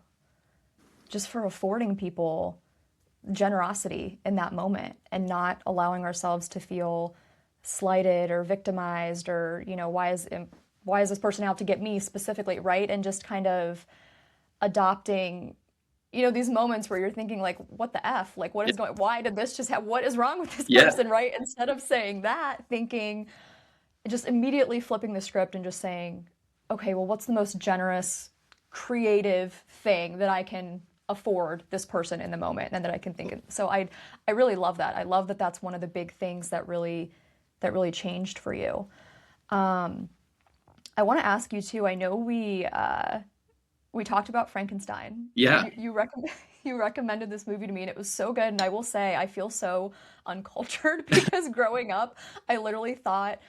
S1: just for affording people generosity in that moment and not allowing ourselves to feel slighted or victimized or, why is this person out to get me specifically, right? And just kind of adopting these moments where you're thinking like, what the F? Like, what
S2: Yeah.
S1: is going, why did this just happen? What is wrong with this
S2: Yeah.
S1: person, right? Instead of saying that, thinking, just immediately flipping the script and just saying, okay, well, what's the most generous, creative thing that I can afford this person in the moment and that I can think of. So I really love that. I love that that's one of the big things that really changed for you. I want to ask you too. I know we talked about Frankenstein.
S2: Yeah.
S1: You recommend you recommended this movie to me, and it was so good. And I will say, I feel so uncultured because growing up, I literally thought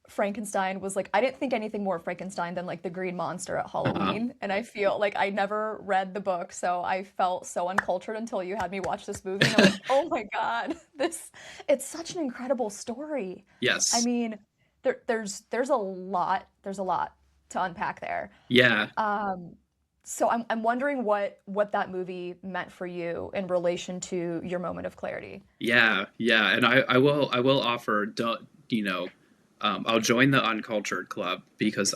S1: Frankenstein was like, I didn't think anything more of Frankenstein than like the green monster at
S2: Uh-huh.
S1: Halloween. And I feel like I never read the book, so I felt so uncultured until you had me watch this movie, and I'm like, oh my God, it's such an incredible story. I
S2: Yes.
S1: mean, there's a lot to unpack there.
S2: Yeah.
S1: So I'm wondering what that movie meant for you in relation to your moment of clarity.
S2: Yeah. Yeah. And I will offer, you know, I'll join the Uncultured Club because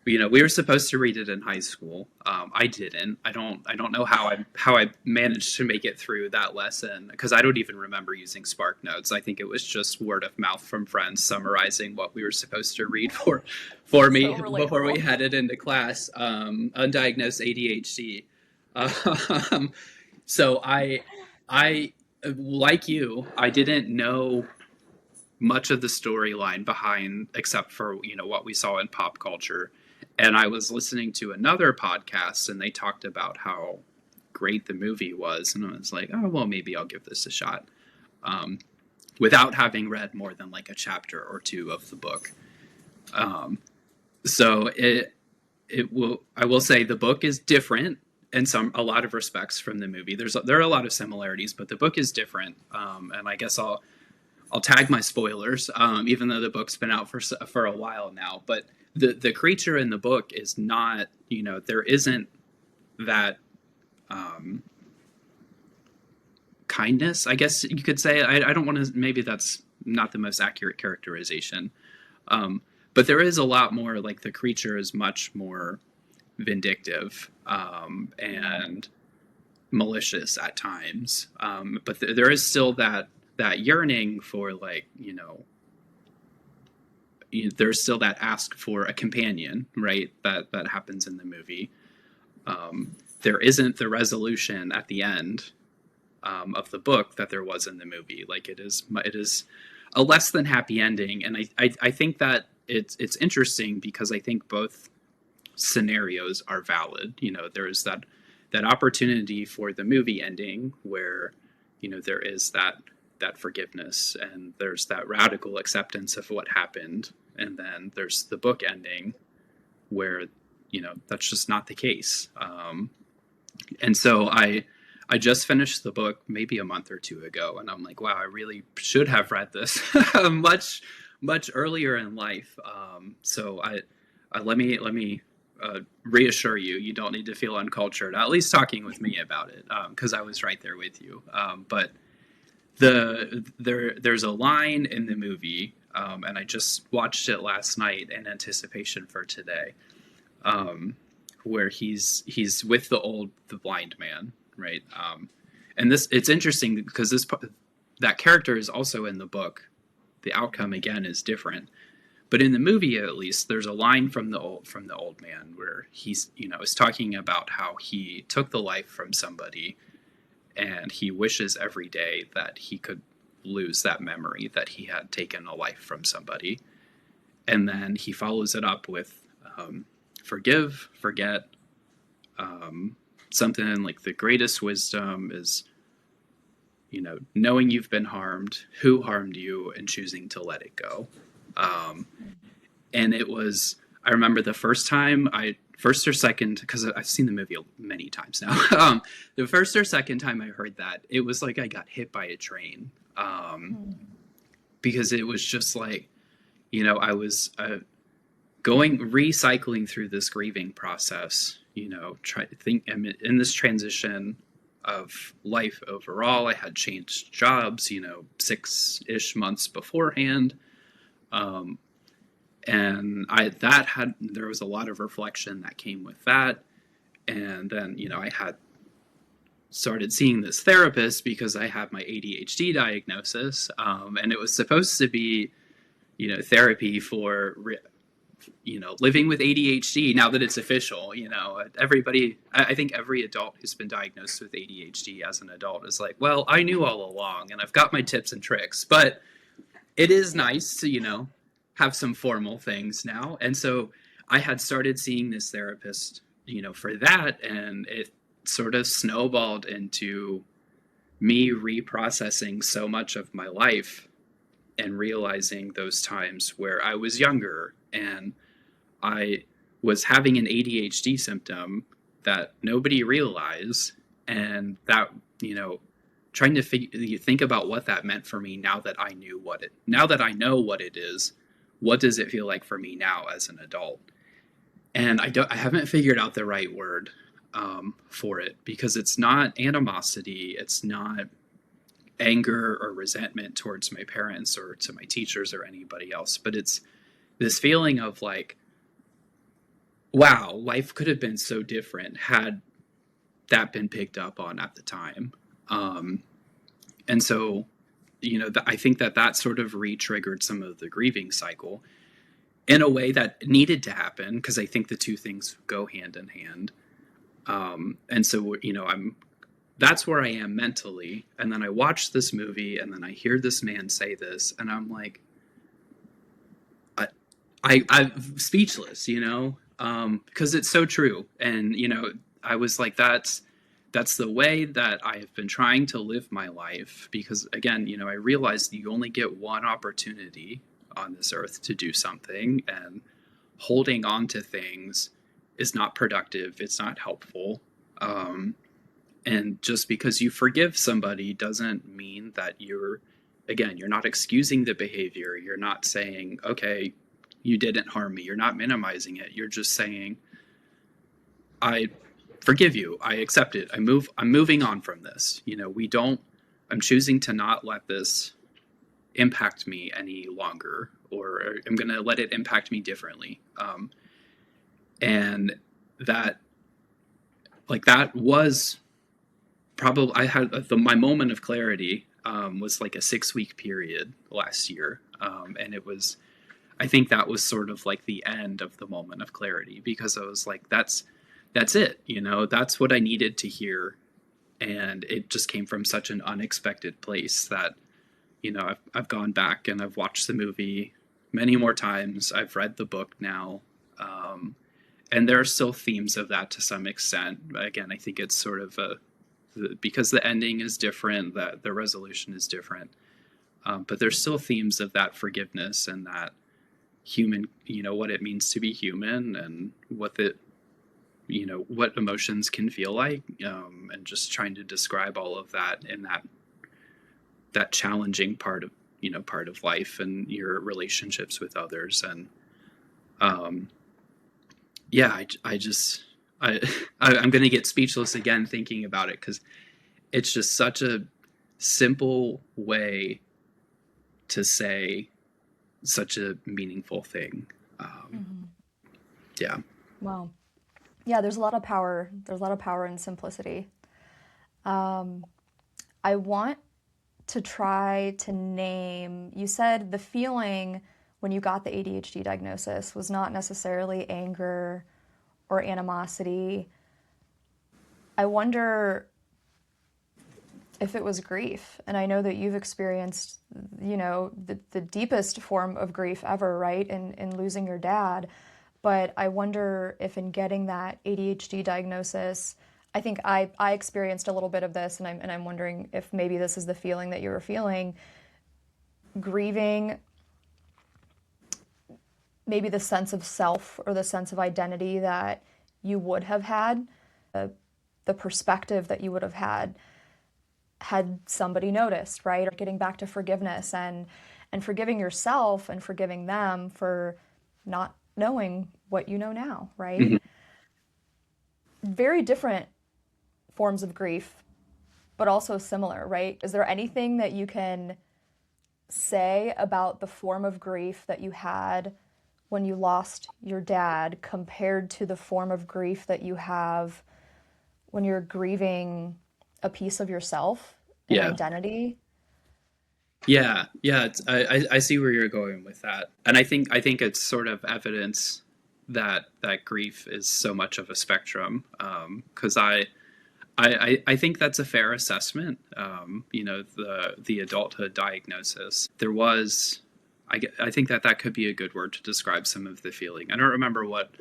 S2: we were supposed to read it in high school. I didn't. I don't know how I managed to make it through that lesson because I don't even remember using Spark Notes. I think it was just word of mouth from friends summarizing what we were supposed to read for
S1: So
S2: me before we
S1: relatable.
S2: headed into class. Undiagnosed ADHD. Um, so I like you. I didn't know much of the storyline behind except for what we saw in pop culture, and I was listening to another podcast and they talked about how great the movie was, and I was like, oh well, maybe I'll give this a shot, um, without having read more than like a chapter or two of the book. Um, so I will say the book is different in a lot of respects from the movie. There are a lot of similarities, but the book is different, and I guess I'll tag my spoilers, even though the book's been out for a while now. But the creature in the book is not, there isn't that kindness, I guess you could say. I don't want to. Maybe that's not the most accurate characterization. But there is a lot more. Like the creature is much more vindictive, and malicious at times. But there is still that yearning for, like, there's still that ask for a companion, right? That happens in the movie. There isn't the resolution at the end, of the book that there was in the movie. Like it is a less than happy ending, and I think that it's interesting because I think both scenarios are valid. There's that opportunity for the movie ending where there is that forgiveness and there's that radical acceptance of what happened, and then there's the book ending where that's just not the case. And so I just finished the book maybe a month or two ago, and I'm like, wow, I really should have read this much earlier in life. So let me reassure you, you don't need to feel uncultured, at least talking with me about it, because I was right there with you. But there's a line in the movie, and I just watched it last night in anticipation for today, where he's with the blind man, right? And this, it's interesting because that character is also in the book. The outcome again is different, but in the movie at least, there's a line from the old man where he's, is talking about how he took the life from somebody, and he wishes every day that he could lose that memory that he had taken a life from somebody. And then he follows it up with forgive, forget, something like the greatest wisdom is, knowing you've been harmed, who harmed you, and choosing to let it go. And it was, I remember the first or second, because I've seen the movie many times now. The first or second time I heard that, it was like I got hit by a train. Because it was just like, I was recycling through this grieving process, I'm in this transition of life overall. I had changed jobs, 6-ish months beforehand. And there was a lot of reflection that came with that. And then, I had started seeing this therapist because I have my ADHD diagnosis. And it was supposed to be, therapy for, living with ADHD. Now that it's official, everybody, I think every adult who's been diagnosed with ADHD as an adult is like, well, I knew all along and I've got my tips and tricks, but it is nice to, have some formal things now. And so I had started seeing this therapist, for that. And it sort of snowballed into me reprocessing so much of my life and realizing those times where I was younger and I was having an ADHD symptom that nobody realized, and that, trying to think about what that meant for me now that I know what it is. What does it feel like for me now as an adult? And I haven't figured out the right word for it, because it's not animosity, it's not anger or resentment towards my parents or to my teachers or anybody else, but it's this feeling of like, wow, life could have been so different had that been picked up on at the time. And so, I think that sort of re-triggered some of the grieving cycle in a way that needed to happen, because I think the two things go hand in hand. And so, that's where I am mentally. And then I watch this movie and then I hear this man say this and I'm like, I'm speechless, because it's so true. And, I was like, that's the way that I have been trying to live my life, because again, I realized you only get one opportunity on this earth to do something, and holding on to things is not productive. It's not helpful. And just because you forgive somebody doesn't mean that you're not excusing the behavior. You're not saying, okay, you didn't harm me. You're not minimizing it. You're just saying, I forgive you. I accept it. I'm moving on from this. I'm choosing to not let this impact me any longer, or I'm going to let it impact me differently. And that was probably, I had my moment of clarity was like a 6-week period last year. And I think that was sort of like the end of the moment of clarity, because I was like, that's it, that's what I needed to hear. And it just came from such an unexpected place that, I've gone back and I've watched the movie many more times. I've read the book now. And there are still themes of that to some extent. Again, I think it's sort of because the ending is different, that the resolution is different. But there's still themes of that forgiveness and that human, what it means to be human, and what what emotions can feel like, and just trying to describe all of that in that challenging part of life and your relationships with others. And yeah, I'm going to get speechless again thinking about it, because it's just such a simple way to say such a meaningful thing. Yeah.
S1: Wow. Yeah, there's a lot of power. There's a lot of power in simplicity. I want to try to name, you said the feeling when you got the ADHD diagnosis was not necessarily anger or animosity. I wonder if it was grief. And I know that you've experienced, the deepest form of grief ever, right? In losing your dad. But I wonder if in getting that ADHD diagnosis, I think I experienced a little bit of this, and I'm wondering if maybe this is the feeling that you were feeling, grieving maybe the sense of self or the sense of identity that you would have had, the perspective that you would have had somebody noticed, right? Or getting back to forgiveness and forgiving yourself and forgiving them for not knowing what you know now, right?
S2: Mhm.
S1: Very different forms of grief, but also similar, right? Is there anything that you can say about the form of grief that you had when you lost your dad compared to the form of grief that you have when you're grieving a piece of yourself, an
S2: Yeah.
S1: identity?
S2: Yeah. I see where you're going with that, and I think it's sort of evidence that grief is so much of a spectrum. Because I think that's a fair assessment. The adulthood diagnosis. I think that could be a good word to describe some of the feeling. I don't remember what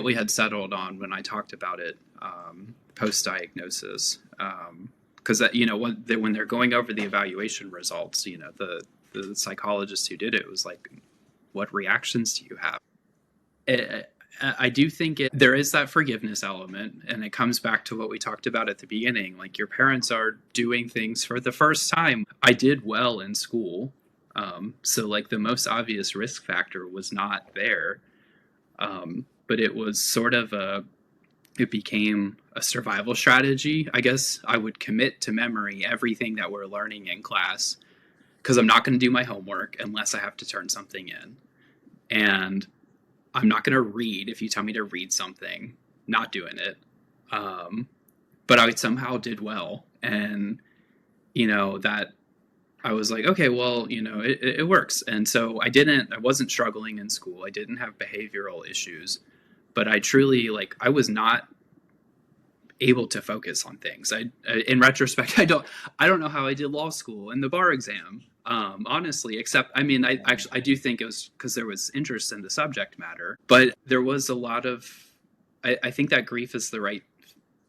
S2: we had settled on when I talked about it post diagnosis. Because when they're going over the evaluation results, the psychologist who did it was like, "What reactions do you have?" I do think there is that forgiveness element, and it comes back to what we talked about at the beginning. Like, your parents are doing things for the first time. I did well in school, so like the most obvious risk factor was not there, but it was sort of it became a survival strategy. I guess I would commit to memory everything that we're learning in class because I'm not going to do my homework unless I have to turn something in. And I'm not going to read if you tell me to read something, not doing it. But I somehow did well. And, that I was like, okay, well, it works. And so I wasn't struggling in school. I didn't have behavioral issues, but I truly, I was not able to focus on things. In retrospect, I don't know how I did law school and the bar exam. Honestly, except, I do think it was because there was interest in the subject matter, but there was a lot of, I think that grief is the right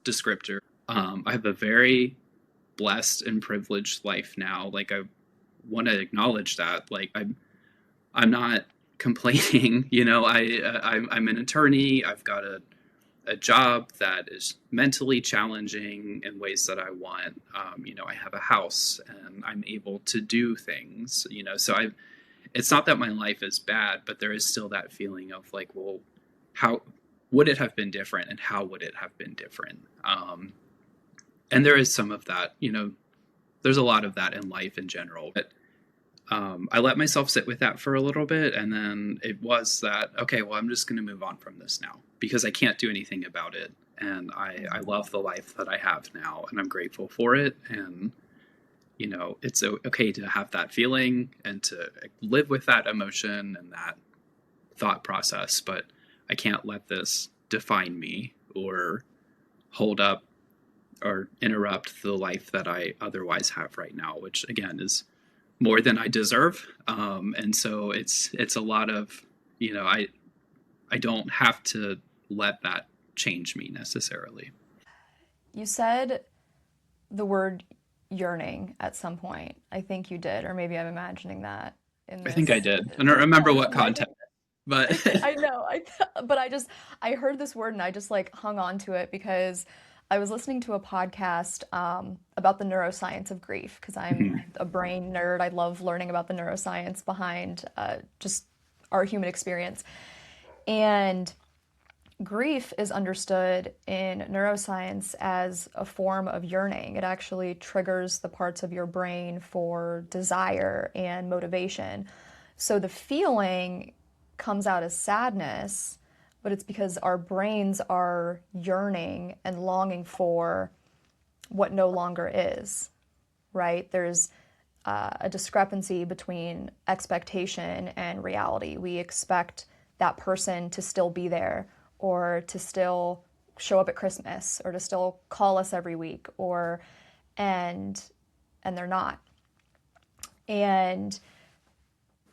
S2: descriptor. I have a very blessed and privileged life now. Like, I want to acknowledge that. Like, I'm not complaining. I'm an attorney. I've got a job that is mentally challenging in ways that I want. I have a house and I'm able to do things. So it's not that my life is bad, but there is still that feeling of like, well, how would it have been different, and how would it have been different? And there is some of that. There's a lot of that in life in general. But I let myself sit with that for a little bit, and then it was that, okay, well, I'm just going to move on from this now because I can't do anything about it. And I love the life that I have now, and I'm grateful for it. And, it's okay to have that feeling and to live with that emotion and that thought process, but I can't let this define me or hold up or interrupt the life that I otherwise have right now, which again is more than I deserve. And so it's a lot of, I don't have to let that change me necessarily.
S1: You said the word yearning at some point. I think you did, or maybe I'm imagining that in
S2: I think I
S1: this
S2: did. I don't remember what
S1: I think
S2: context, but
S1: I know. But I heard this word and I just like hung on to it because I was listening to a podcast about the neuroscience of grief because I'm a brain nerd. I love learning about the neuroscience behind just our human experience. And grief is understood in neuroscience as a form of yearning. It actually triggers the parts of your brain for desire and motivation. So the feeling comes out as sadness, but it's because our brains are yearning and longing for what no longer is. right? There's a discrepancy between expectation and reality. We expect that person to still be there, or to still show up at Christmas, or to still call us every week, or and and they're not. And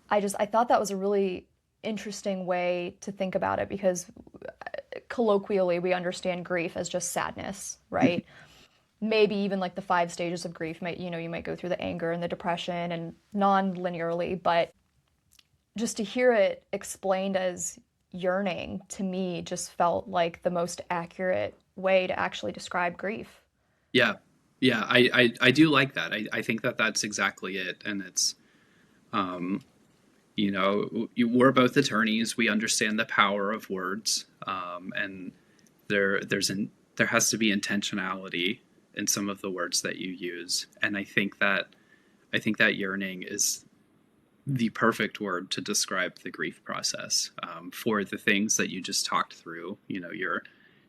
S1: I thought that was a really interesting way to think about it, because colloquially we understand grief as just sadness, right? Maybe even like the 5 stages of grief. You might go through the anger and the depression and non-linearly, but just to hear it explained as yearning, to me, just felt like the most accurate way to actually describe grief.
S2: Yeah. Yeah. I do like that. I think that that's exactly it. And it's, um, we're both attorneys. We understand the power of words. And there has to be intentionality in some of the words that you use. And I think that yearning is the perfect word to describe the grief process, for the things that you just talked through. You're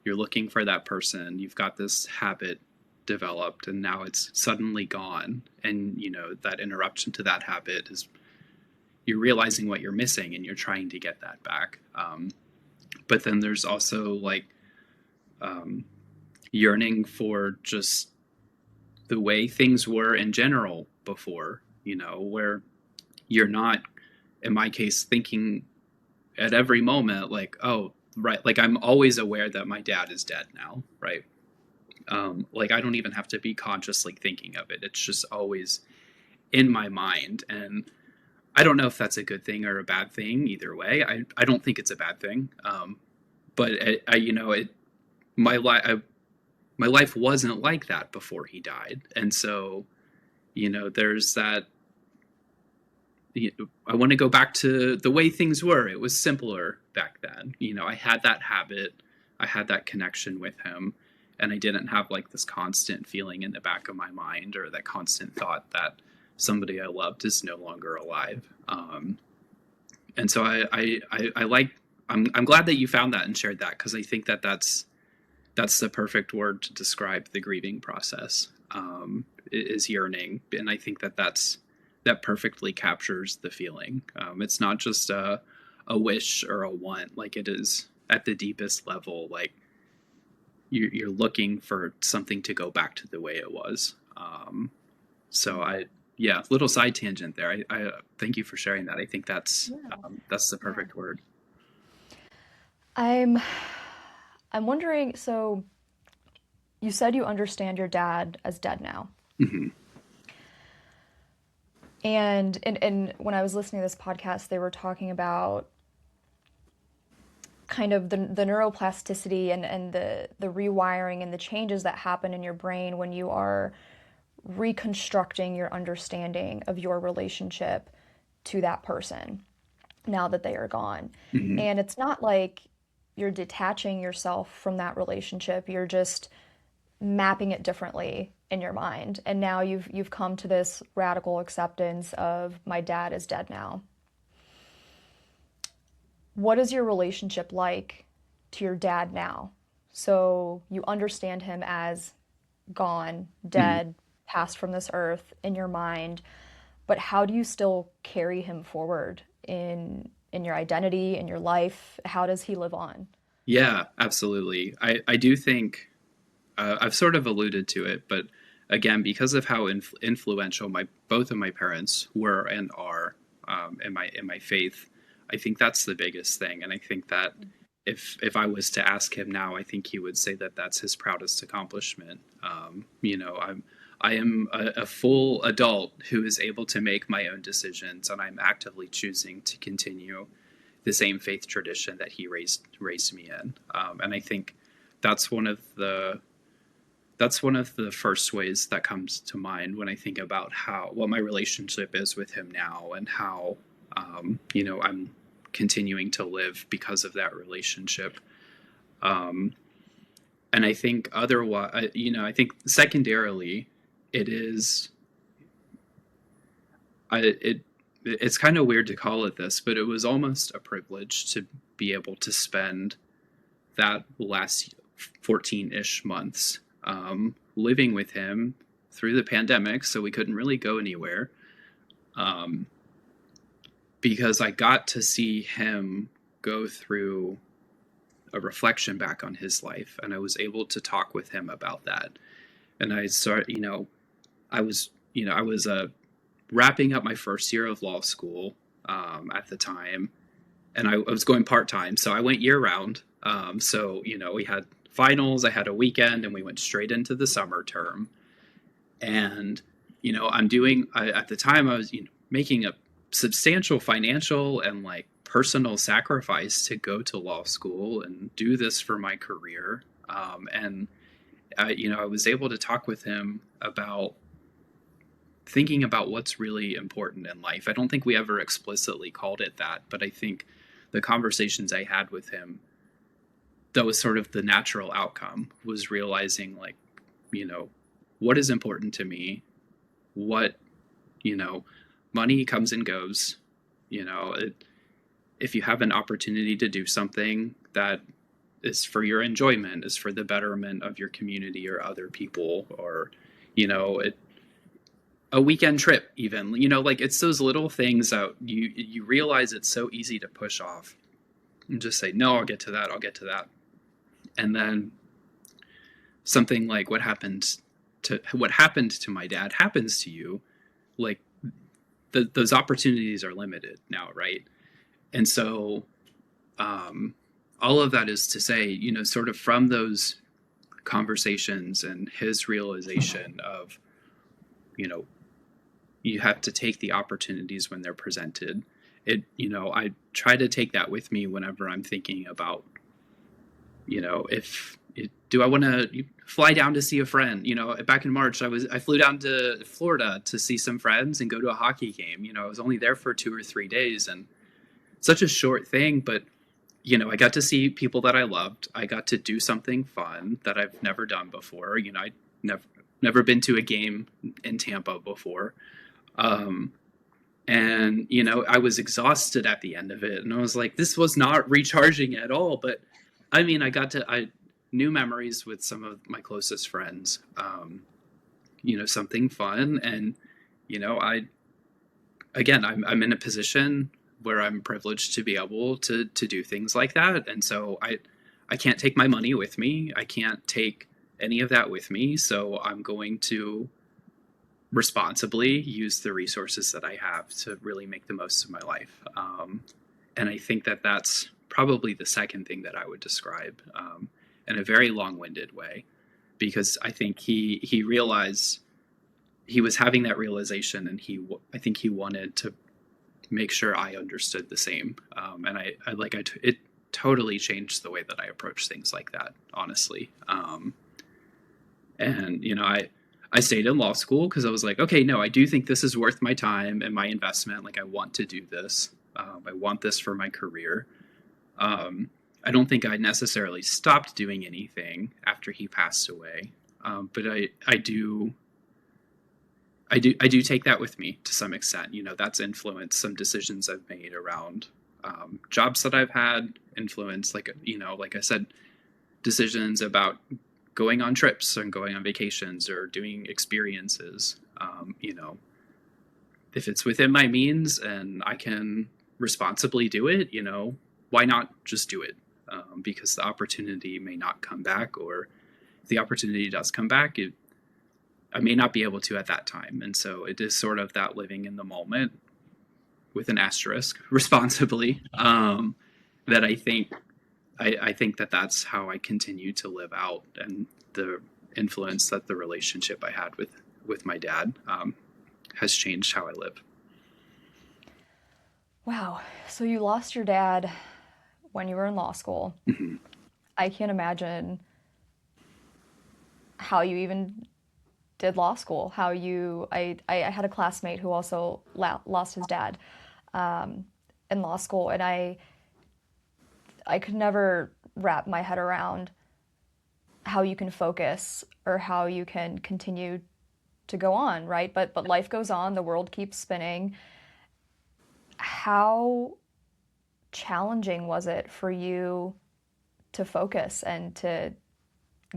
S2: looking for that person. You've got this habit developed, and now it's suddenly gone. And that interruption to that habit is, you're realizing what you're missing, and you're trying to get that back. But then there's also like, yearning for just the way things were in general before, where you're not, in my case, thinking at every moment like, oh, right, like I'm always aware that my dad is dead now, right? Like I don't even have to be consciously thinking of it. It's just always in my mind. And I don't know if that's a good thing or a bad thing. Either way, I don't think it's a bad thing. But my life wasn't like that before he died. And so, there's that, I want to go back to the way things were. It was simpler back then. I had that habit, I had that connection with him, and I didn't have like this constant feeling in the back of my mind, or that constant thought that somebody I loved is no longer alive. And so I'm glad that you found that and shared that, because I think that that's the perfect word to describe the grieving process, is yearning. And I think that that perfectly captures the feeling. It's not just a wish or a want. Like, it is at the deepest level, like you're looking for something to go back to the way it was. So yeah, little side tangent there. I thank you for sharing that. I think that's
S1: Yeah.
S2: that's the
S1: Yeah.
S2: perfect word.
S1: I'm I'm wondering, so you said you understand your dad as dead now.
S2: Hmm.
S1: And when I was listening to this podcast, they were talking about kind of the neuroplasticity and the rewiring and the changes that happen in your brain when you are reconstructing your understanding of your relationship to that person now that they are gone.
S2: Hmm.
S1: And it's not like you're detaching yourself from that relationship, you're just mapping it differently in your mind. And now you've come to this radical acceptance of, my dad is dead now. What is your relationship like to your dad now? So you understand him as gone,
S2: Hmm.
S1: dead, passed from this earth in your mind, but how do you still carry him forward in your identity, in your life? How does he live on?
S2: Yeah, absolutely. I do think, I've sort of alluded to it, but again, because of how influential both of my parents were and are, in my faith, I think that's the biggest thing. And I think that if I was to ask him now, I think he would say that that's his proudest accomplishment. I am a full adult who is able to make my own decisions, and I'm actively choosing to continue the same faith tradition that he raised me in. And I think that's one of the first ways that comes to mind when I think about what my relationship is with him now, and how I'm continuing to live because of that relationship. Um, and I think otherwise, I think secondarily, it is it's kind of weird to call it this, but it was almost a privilege to be able to spend that last 14-ish months living with him through the pandemic, so we couldn't really go anywhere. Um, because I got to see him go through a reflection back on his life, and I was able to talk with him about that. And I started, I was wrapping up my first year of law school at the time, and I was going part time, so I went year round. So we had finals, I had a weekend, and we went straight into the summer term. And at the time I was making a substantial financial and like personal sacrifice to go to law school and do this for my career. And I was able to talk with him about thinking about what's really important in life. I don't think we ever explicitly called it that, but I think the conversations I had with him, that was sort of the natural outcome, was realizing like, what is important to me, what, money comes and goes, if you have an opportunity to do something that is for your enjoyment, is for the betterment of your community or other people, or, a weekend trip even, like it's those little things that you realize it's so easy to push off and just say, no, I'll get to that. I'll get to that. And then something like what happened to my dad happens to you, like those opportunities are limited now, right? And so all of that is to say, sort of from those conversations and his realization of, you have to take the opportunities when they're presented. I try to take that with me whenever I'm thinking about, if do I want to fly down to see a friend? Back in March, I flew down to Florida to see some friends and go to a hockey game. I was only there for 2 or 3 days, and such a short thing, but I got to see people that I loved. I got to do something fun that I've never done before. I never been to a game in Tampa before. And I was exhausted at the end of it, and I was like, this was not recharging at all. But I mean, I new memories with some of my closest friends, something fun. And, I'm in a position where I'm privileged to be able to do things like that. And so I can't take my money with me. I can't take any of that with me. So I'm going to responsibly use the resources that I have to really make the most of my life. And I think that that's probably the second thing that I would describe in a very long-winded way, because I think he realized, he was having that realization, and I think he wanted to make sure I understood the same. And it totally changed the way that I approach things like that, honestly. And I stayed in law school because I was like, okay, no, I do think this is worth my time and my investment. Like, I want to do this. I want this for my career. I don't think I necessarily stopped doing anything after he passed away. But I do take that with me to some extent. That's influenced some decisions I've made around jobs that I've had, influenced, like I said, decisions about going on trips and going on vacations or doing experiences. If it's within my means and I can responsibly do it, why not just do it? Because the opportunity may not come back, or if the opportunity does come back, I may not be able to at that time. And so it is sort of that living in the moment with an asterisk, responsibly, that I think that that's how I continue to live out, and the influence that the relationship I had with my dad has changed how I live.
S1: Wow. So you lost your dad when you were in law school.
S2: Mm-hmm.
S1: I can't imagine how you even did law school. I had a classmate who also lost his dad in law school, and I could never wrap my head around how you can focus or how you can continue to go on, right? But life goes on, the world keeps spinning. How challenging was it for you to focus and to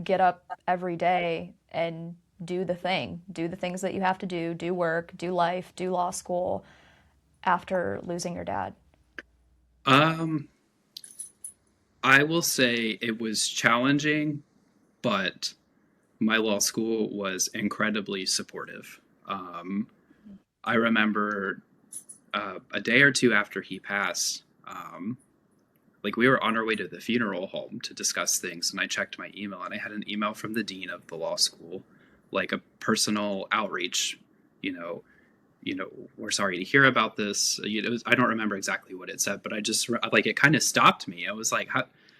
S1: get up every day and do the thing, do the things that you have to do work, do life, do law school after losing your dad?
S2: Um, I will say it was challenging, but my law school was incredibly supportive. Um, I remember a day or two after he passed, like we were on our way to the funeral home to discuss things, and I checked my email, and I had an email from the dean of the law school, like a personal outreach, you know, we're sorry to hear about this. I don't remember exactly what it said, but I just like it kind of stopped me. I was like,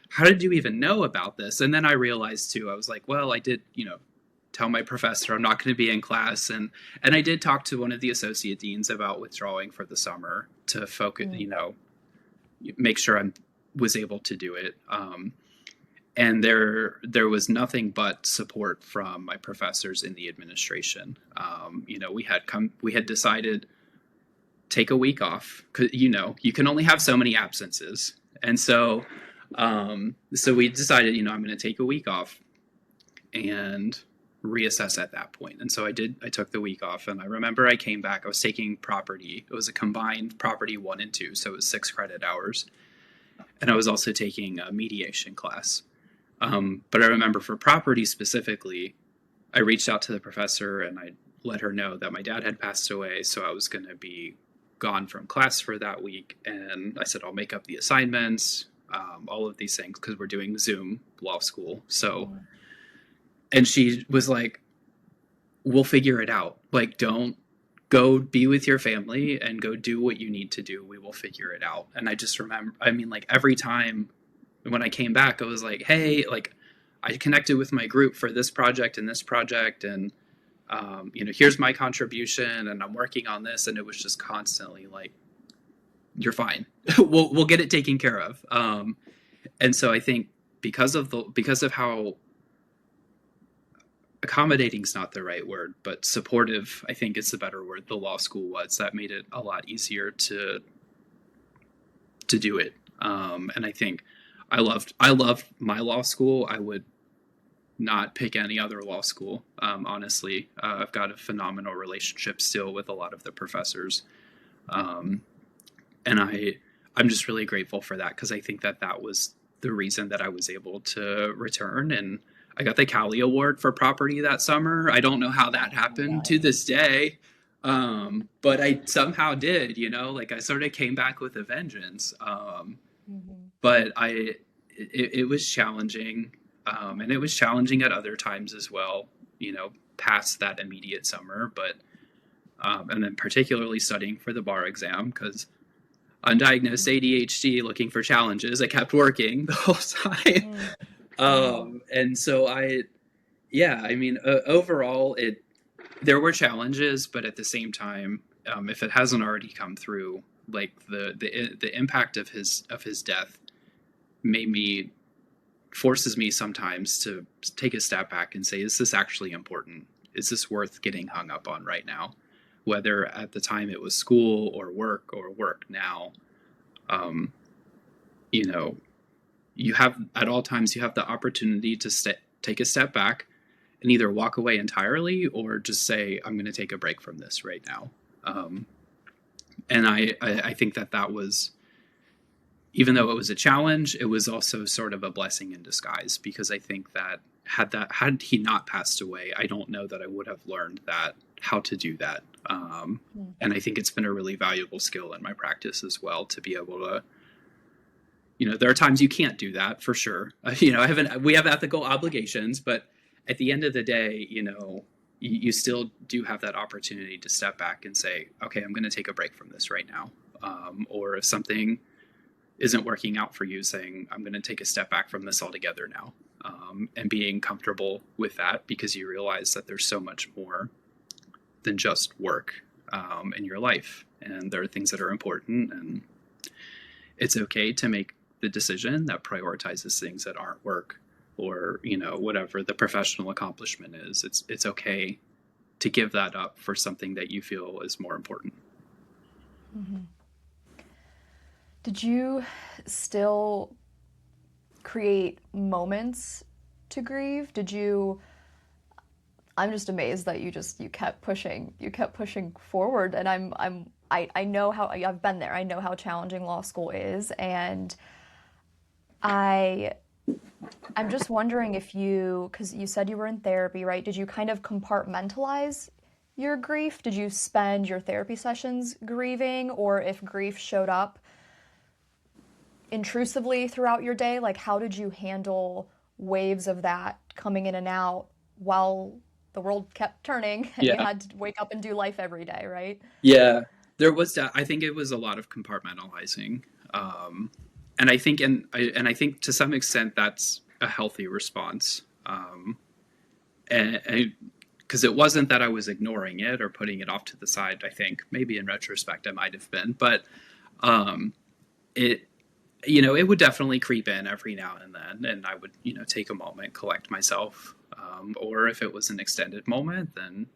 S2: how did you even know about this? And then I realized too, I was like, well, I did, tell my professor I'm not going to be in class, and I did talk to one of the associate deans about withdrawing for the summer to focus,
S1: Mm.
S2: make sure I was able to do it. And there was nothing but support from my professors in the administration. We had decided take a week off because you can only have so many absences, and so we decided I'm going to take a week off and reassess at that point. And so I did. I took the week off, and I remember I came back. I was taking property. It was a combined property 1 and 2, so it was 6 credit hours, and I was also taking a mediation class. But I remember for property specifically, I reached out to the professor and I let her know that my dad had passed away, so I was going to be gone from class for that week. And I said, I'll make up the assignments, all of these things, because we're doing Zoom law school. So, and she was like, we'll figure it out. Like, don't go be with your family and go do what you need to do. We will figure it out. And I just remember, like every time when I came back, I was like, hey, like I connected with my group for this project and this project. And, here's my contribution and I'm working on this. And it was just constantly like, you're fine. we'll get it taken care of. And so I think because of how accommodating is not the right word, but supportive, I think it's the better word, the law school was, that made it a lot easier to do it. And I think I loved my law school. I would not pick any other law school. Honestly, I've got a phenomenal relationship still with a lot of the professors. And I'm just really grateful for that, because I think that was the reason that I was able to return. And I got the Cali Award for property that summer. I don't know how that happened to this day. But I somehow did, like I sort of came back with a vengeance. But it was challenging. And it was challenging at other times as well, past that immediate summer. But, and then particularly studying for the bar exam, because undiagnosed ADHD, looking for challenges, I kept working the whole time. And so overall, there were challenges, but at the same time, if it hasn't already come through, like the impact of his death forces me sometimes to take a step back and say, is this actually important? Is this worth getting hung up on right now? Whether at the time it was school or work now, you have at all times, you have the opportunity to take a step back and either walk away entirely or just say, I'm going to take a break from this right now. And I think that was, even though it was a challenge, it was also sort of a blessing in disguise, because I think that had he not passed away, I don't know that I would have learned how to do that. And I think it's been a really valuable skill in my practice as well, to be able to, there are times you can't do that for sure. We have ethical obligations, but at the end of the day, you still do have that opportunity to step back and say, okay, I'm going to take a break from this right now. Or if something isn't working out for you, saying, I'm going to take a step back from this altogether now, and being comfortable with that, because you realize that there's so much more than just work in your life. And there are things that are important, and it's okay to make the decision that prioritizes things that aren't work, or, whatever the professional accomplishment is. It's okay to give that up for something that you feel is more important.
S1: Mm-hmm. Did you still create moments to grieve? I'm just amazed that you kept pushing forward, and I know how I've been there. I know how challenging law school is, and I I'm just wondering if because you said you were in therapy, right? Did you kind of compartmentalize your grief? Did you spend your therapy sessions grieving, or if grief showed up intrusively throughout your day, like how did you handle waves of that coming in and out while the world kept turning and you
S2: Yeah.
S1: had to wake up and do life every day, right?
S2: Yeah, there was that. I think it was a lot of compartmentalizing, um, and I think to some extent that's a healthy response, and because it wasn't that I was ignoring it or putting it off to the side. I think maybe in retrospect I might have been, but um, it it would definitely creep in every now and then, and I would take a moment, collect myself. Or if it was an extended moment, then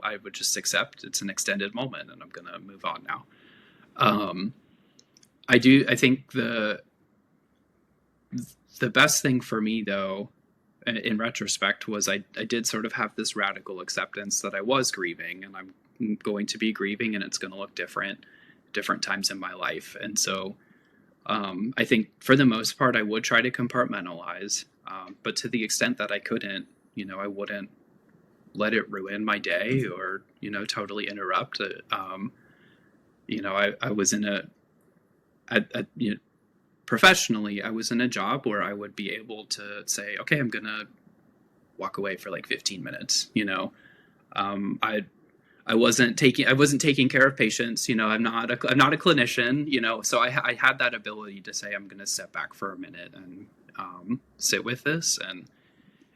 S2: I would just accept it's an extended moment, and I'm gonna move on now. Um, I think the best thing for me though, in retrospect, was I did sort of have this radical acceptance that I was grieving, and I'm going to be grieving, and it's going to look different times in my life, and so I think for the most part, I would try to compartmentalize, but to the extent that I couldn't, I wouldn't let it ruin my day or, totally interrupt it. I was in professionally, I was in a job where I would be able to say, okay, I'm going to walk away for like 15 minutes. I I wasn't taking care of patients. I'm not a clinician. So I had that ability to say I'm going to step back for a minute and sit with this. And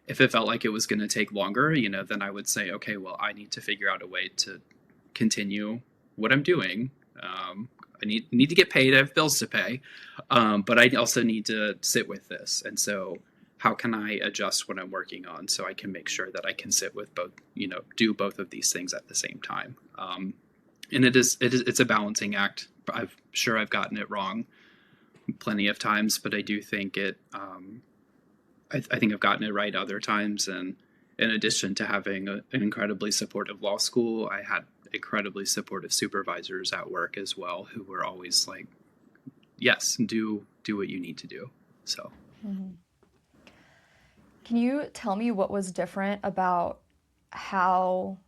S2: if it felt like it was going to take longer, then I would say, okay, well, I need to figure out a way to continue what I'm doing. I need to get paid. I have bills to pay, but I also need to sit with this. And so, how can I adjust what I'm working on so I can make sure that I can sit with both, do both of these things at the same time. And it's a balancing act. I've gotten it wrong plenty of times, but I do think I think I've gotten it right other times. And in addition to having an incredibly supportive law school, I had incredibly supportive supervisors at work as well, who were always like, yes, do what you need to do. So
S1: Mhm. Can you tell me what was different about how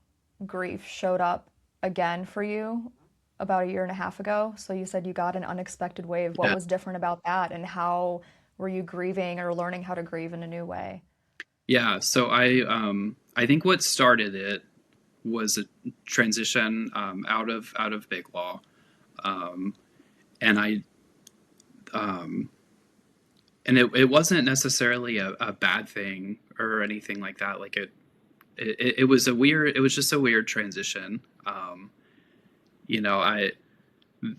S1: grief showed up again for you about a year and a half ago? So you said you got an unexpected wave. What
S2: yeah.
S1: was different about that, and how were you grieving or learning how to grieve in a new way?
S2: Yeah, so I think what started it was a transition out of big law, um, and I um, and it wasn't necessarily a bad thing or anything like that. Like it was it was just a weird transition. I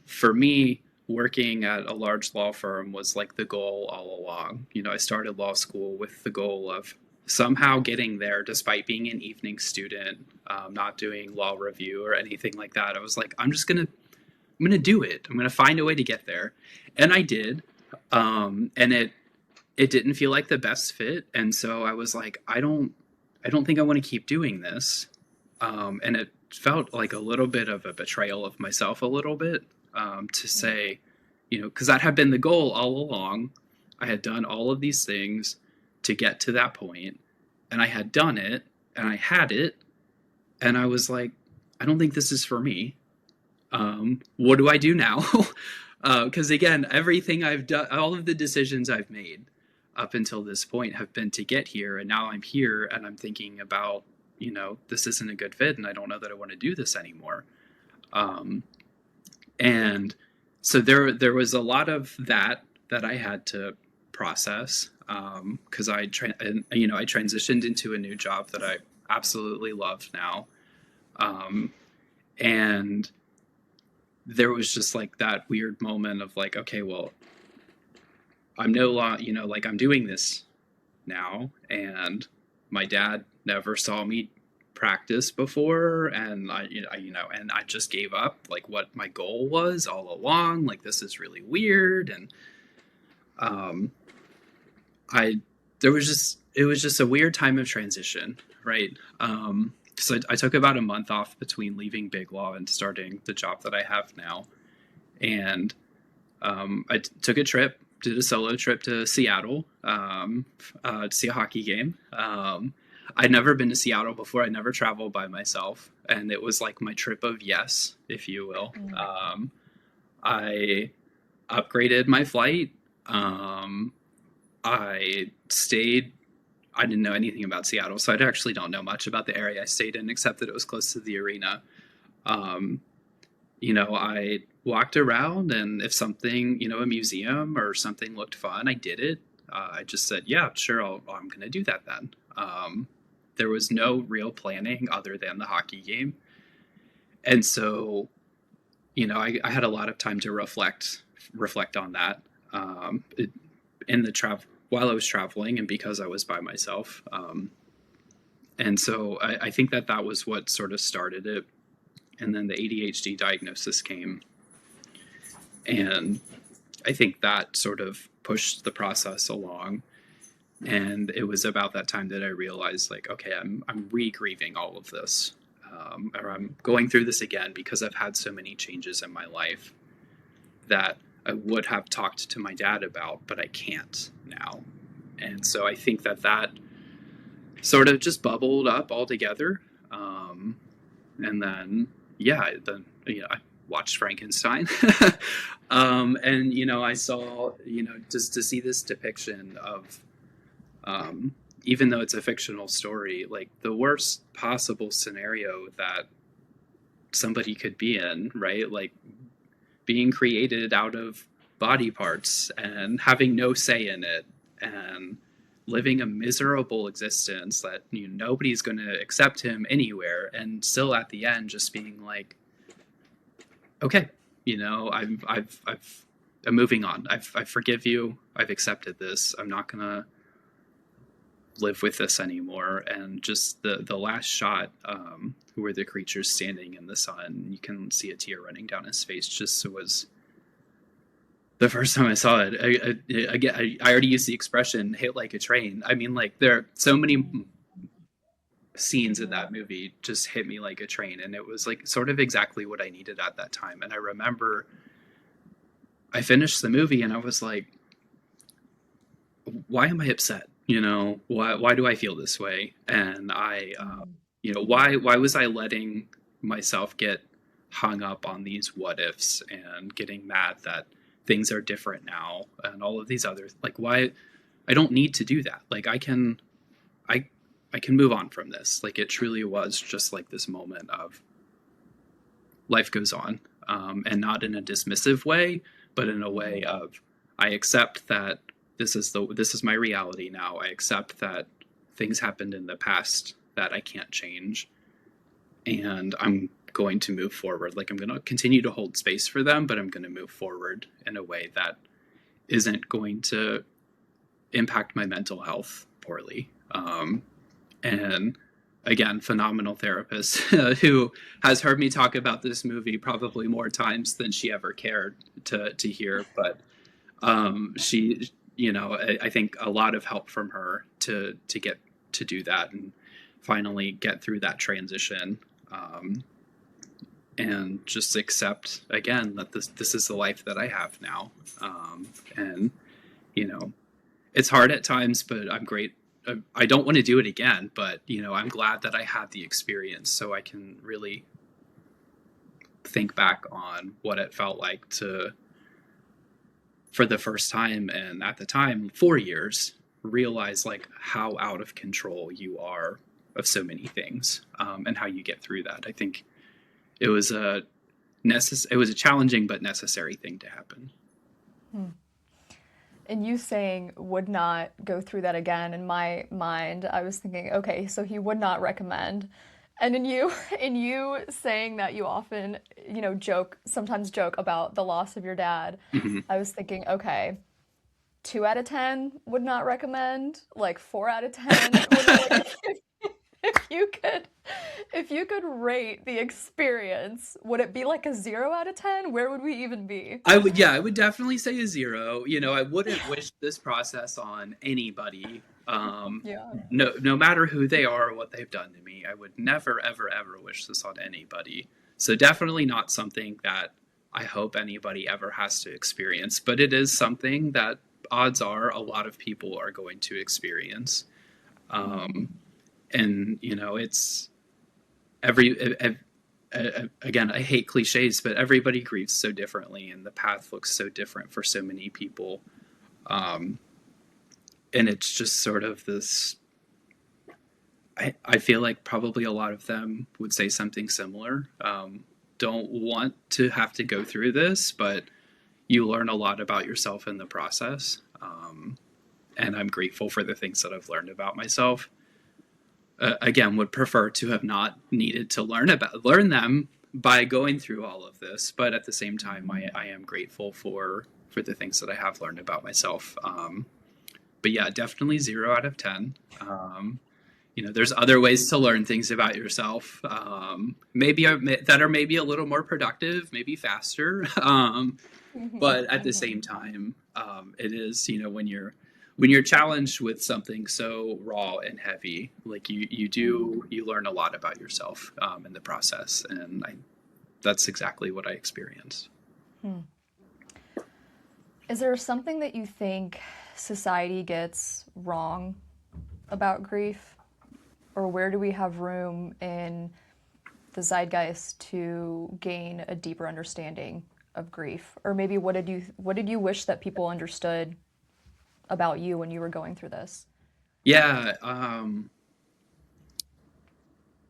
S2: for me, working at a large law firm was like the goal all along. I started law school with the goal of somehow getting there despite being an evening student, not doing law review or anything like that. I was like, I'm gonna do it. I'm gonna find a way to get there, and I did. And it didn't feel like the best fit, and so I was like, I don't think I want to keep doing this. And it felt like a little bit of a betrayal of myself, a little bit, to say, because that had been the goal all along. I had done all of these things to get to that point, and I had done it, and I had it, and I was like, I don't think this is for me. What do I do now? Because again, everything I've done, all of the decisions I've made up until this point have been to get here, and now I'm here, and I'm thinking about, this isn't a good fit, and I don't know that I want to do this anymore. Um, and so there was a lot of that I had to process, because I transitioned into a new job that I absolutely love now, and there was just like that weird moment of like, okay, well, I'm no longer, like I'm doing this now, and my dad never saw me practice before, and and I just gave up like what my goal was all along. Like, this is really weird, and um, I there was just it was just a weird time of transition, right? So I took about a month off between leaving Big Law and starting the job that I have now, and took a trip, did a solo trip to Seattle to see a hockey game. I'd never been to Seattle before. I never traveled by myself, and it was like my trip of yes, if you will.
S1: Mm.
S2: I upgraded my flight. Um, I stayed. I didn't know anything about Seattle, so I actually don't know much about the area I stayed in, except that it was close to the arena. Um, I walked around, and if something, a museum or something looked fun, I did it. I just said, yeah, sure, I'm going to do that then. There was no real planning other than the hockey game. And so, I had a lot of time to reflect on that in the travel while I was traveling and because I was by myself. And so I think that was what sort of started it. And then the ADHD diagnosis came. And I think that sort of pushed the process along. And it was about that time that I realized, like, okay, I'm re-grieving all of this. Or I'm going through this again because I've had so many changes in my life that I would have talked to my dad about, but I can't now. And so I think that sort of just bubbled up all together. And then, yeah, I watched Frankenstein. And, I saw, just to see this depiction of, even though it's a fictional story, like the worst possible scenario that somebody could be in, right? Like being created out of body parts and having no say in it and living a miserable existence that nobody's going to accept him anywhere, and still at the end just being like, okay, I'm moving on. I forgive you. I've accepted this. I'm not going to live with this anymore. And just the last shot, where the creature's standing in the sun, you can see a tear running down his face. Just was the first time I saw it. I already used the expression "hit like a train." I mean, like there are so many scenes in that movie just hit me like a train, and it was like sort of exactly what I needed at that time. And I remember I finished the movie and I was like, why am I upset? Why do I feel this way? And why was I letting myself get hung up on these what ifs and getting mad that things are different now and all of these other, like, why? I don't need to do that. Like I can move on from this. Like it truly was just like this moment of life goes on, and not in a dismissive way, but in a way of I accept that this is my reality now. I accept that things happened in the past that I can't change, and I'm going to move forward. Like I'm going to continue to hold space for them, but I'm going to move forward in a way that isn't going to impact my mental health poorly. And again, phenomenal therapist who has heard me talk about this movie probably more times than she ever cared to hear. But she, I think a lot of help from her to get to do that and finally get through that transition, and just accept again that this is the life that I have now. And it's hard at times, but I'm great. I don't want to do it again, but I'm glad that I had the experience so I can really think back on what it felt like to, for the first time, and at the time 4 years, realize like how out of control you are of so many things, and how you get through that. I think it was a challenging but necessary thing to happen.
S1: Hmm. And you saying would not go through that again, in my mind, I was thinking, okay, so he would not recommend. And in you in you saying that you often, sometimes joke about the loss of your dad,
S2: Mm-hmm.
S1: I was thinking, okay, 2 out of 10 would not recommend, like 4 out of 10 would not recommend. If you could rate the experience, would it be like a 0 out of 10? Where would we even be?
S2: I would definitely say a 0. I wouldn't wish this process on anybody.
S1: Yeah.
S2: No matter who they are or what they've done to me, I would never, ever, ever wish this on anybody. So definitely not something that I hope anybody ever has to experience, but it is something that odds are a lot of people are going to experience.
S1: Mm.
S2: And it's every again, I hate cliches, but everybody grieves so differently, and the path looks so different for so many people. Um, and it's just sort of this. I feel like probably a lot of them would say something similar. Don't want to have to go through this, but you learn a lot about yourself in the process. And I'm grateful for the things that I've learned about myself. Again, would prefer to have not needed to learn them by going through all of this, but at the same time, I am grateful for the things that I have learned about myself. But yeah, definitely 0 out of 10. There's other ways to learn things about yourself, maybe that are maybe a little more productive, maybe faster. But at the same time, it is, when you're challenged with something so raw and heavy, like you learn a lot about yourself in the process, and that's exactly what I experienced.
S1: Hmm. Is there something that you think society gets wrong about grief? Or where do we have room in the zeitgeist to gain a deeper understanding of grief? Or maybe what did you wish that people understood about you when you were going through this?
S2: Yeah,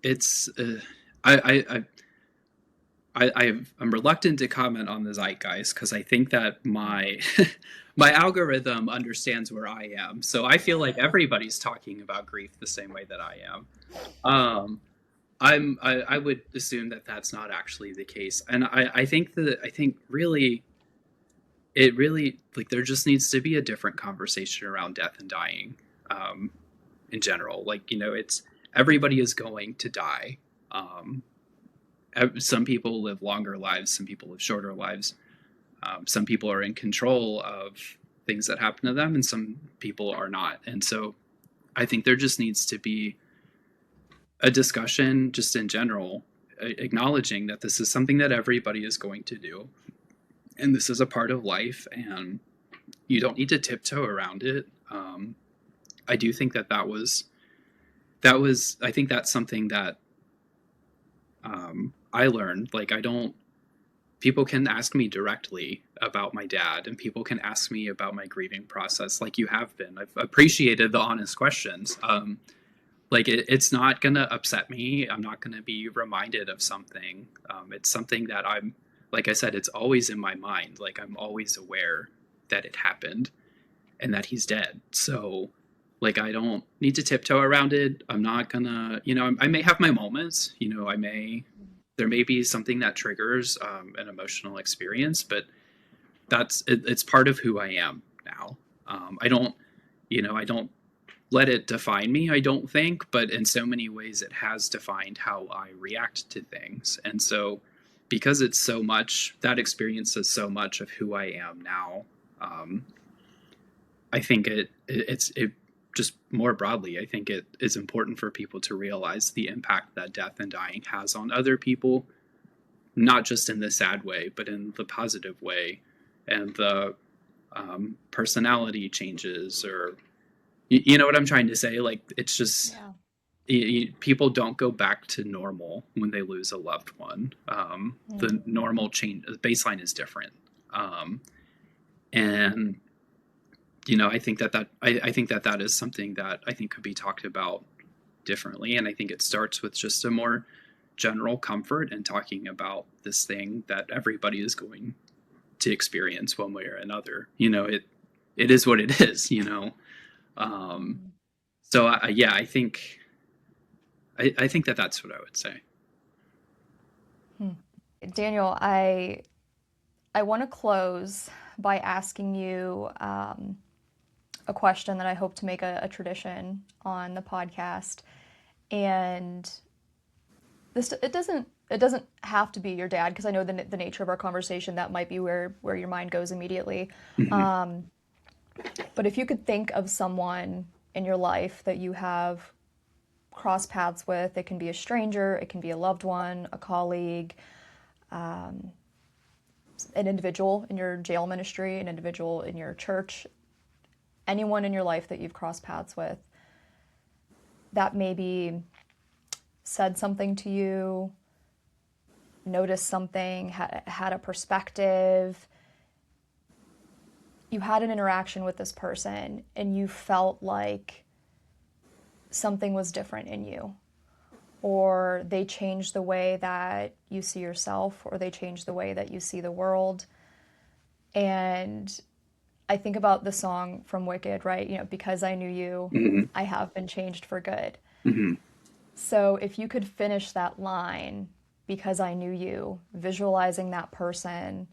S2: it's I'm reluctant to comment on the zeitgeist because I think that my my algorithm understands where I am. So I feel like everybody's talking about grief the same way that I am. Um, I would assume that that's not actually the case, and I think really it really, like, there just needs to be a different conversation around death and dying, um, in general. Like, it's everybody is going to die. Um, some people live longer lives, some people live shorter lives. Some people are in control of things that happen to them, and some people are not. And so I think there just needs to be a discussion, just in general, acknowledging that this is something that everybody is going to do, and this is a part of life, and you don't need to tiptoe around it. I do think that was I think that's something that I learned. Like, I don't people can ask me directly about my dad, and people can ask me about my grieving process, like you have been. I've appreciated the honest questions. Like, it's not gonna upset me. I'm not gonna be reminded of something. It's something that like I said, it's always in my mind. Like, I'm always aware that it happened and that he's dead. So, like, I don't need to tiptoe around it. I'm not gonna, I may have my moments. There may be something that triggers an emotional experience, but it's part of who I am now. I don't let it define me, I don't think, but in so many ways it has defined how I react to things. And so, because it's so much, that experience is so much of who I am now, I think it's just more broadly, I think it is important for people to realize the impact that death and dying has on other people, not just in the sad way, but in the positive way, and the personality changes, or you know what I'm trying to say? Like, it's just people don't go back to normal when they lose a loved one. The normal change, the baseline is different, and I think I think that is something that I think could be talked about differently, and I think it starts with just a more general comfort in talking about this thing that everybody is going to experience one way or another. It is what it is. So yeah, I think that that's what I would say.
S1: Daniel, I want to close by asking you a question that I hope to make a tradition on the podcast. And this, it doesn't have to be your dad, because I know the nature of our conversation, that might be where your mind goes immediately. But if you could think of someone in your life that you have crossed paths with, it can be a stranger, it can be a loved one, a colleague, an individual in your jail ministry, an individual in your church, anyone in your life that you've crossed paths with, that maybe said something to you, noticed something, had a perspective. You had an interaction with this person and you felt like something was different in you, or they changed the way that you see yourself, or they changed the way that you see the world. And I think about the song from Wicked, right? You know, because I knew you, I have been changed for good. So if you could finish that line, because I knew you, visualizing that person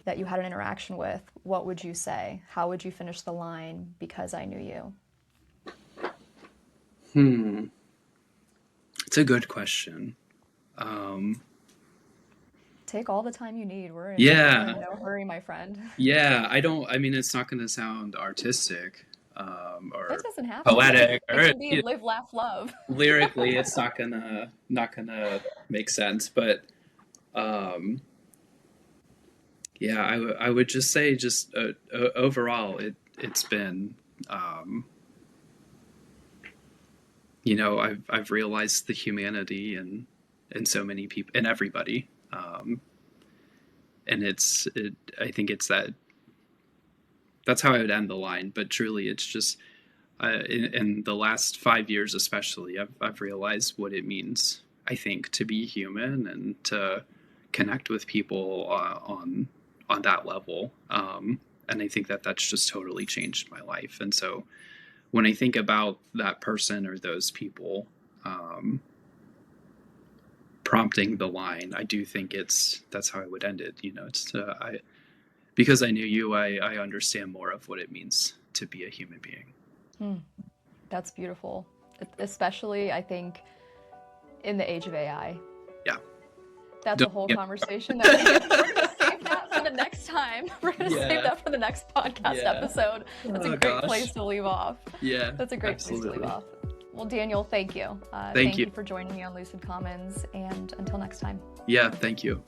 S1: that you had an interaction with, what would you say? How would you finish the line, because I knew you?
S2: It's a good question.
S1: Take all the time you need. We're in no hurry, my friend.
S2: Yeah, I mean, it's not going to sound artistic or
S1: It doesn't have
S2: poetic,
S1: to.
S2: or
S1: It can be live, laugh, love.
S2: lyrically, it's not gonna make sense. But yeah, I would just say, just overall, it's been, you know, I've realized the humanity in so many people, in everybody, and I think it's that's how I would end the line. But truly, it's just in the last 5 years, especially, I've realized what it means, I think, to be human and to connect with people on that level. And I think that's just totally changed my life. And so when I think about that person or those people prompting the line, I do think that's how I would end it. You know, it's because I knew you, I understand more of what it means to be a human being.
S1: That's beautiful. Especially, I think, in the age of AI.
S2: Yeah.
S1: That's a whole conversation that we're going to save that for the next time. We're going to save that for the next podcast episode. That's a great place to leave off.
S2: Yeah.
S1: That's a great place to leave off. Well, Daniel, thank you.
S2: Thank you
S1: for joining me on Lucid Commons, and until next time.
S2: Yeah, thank you.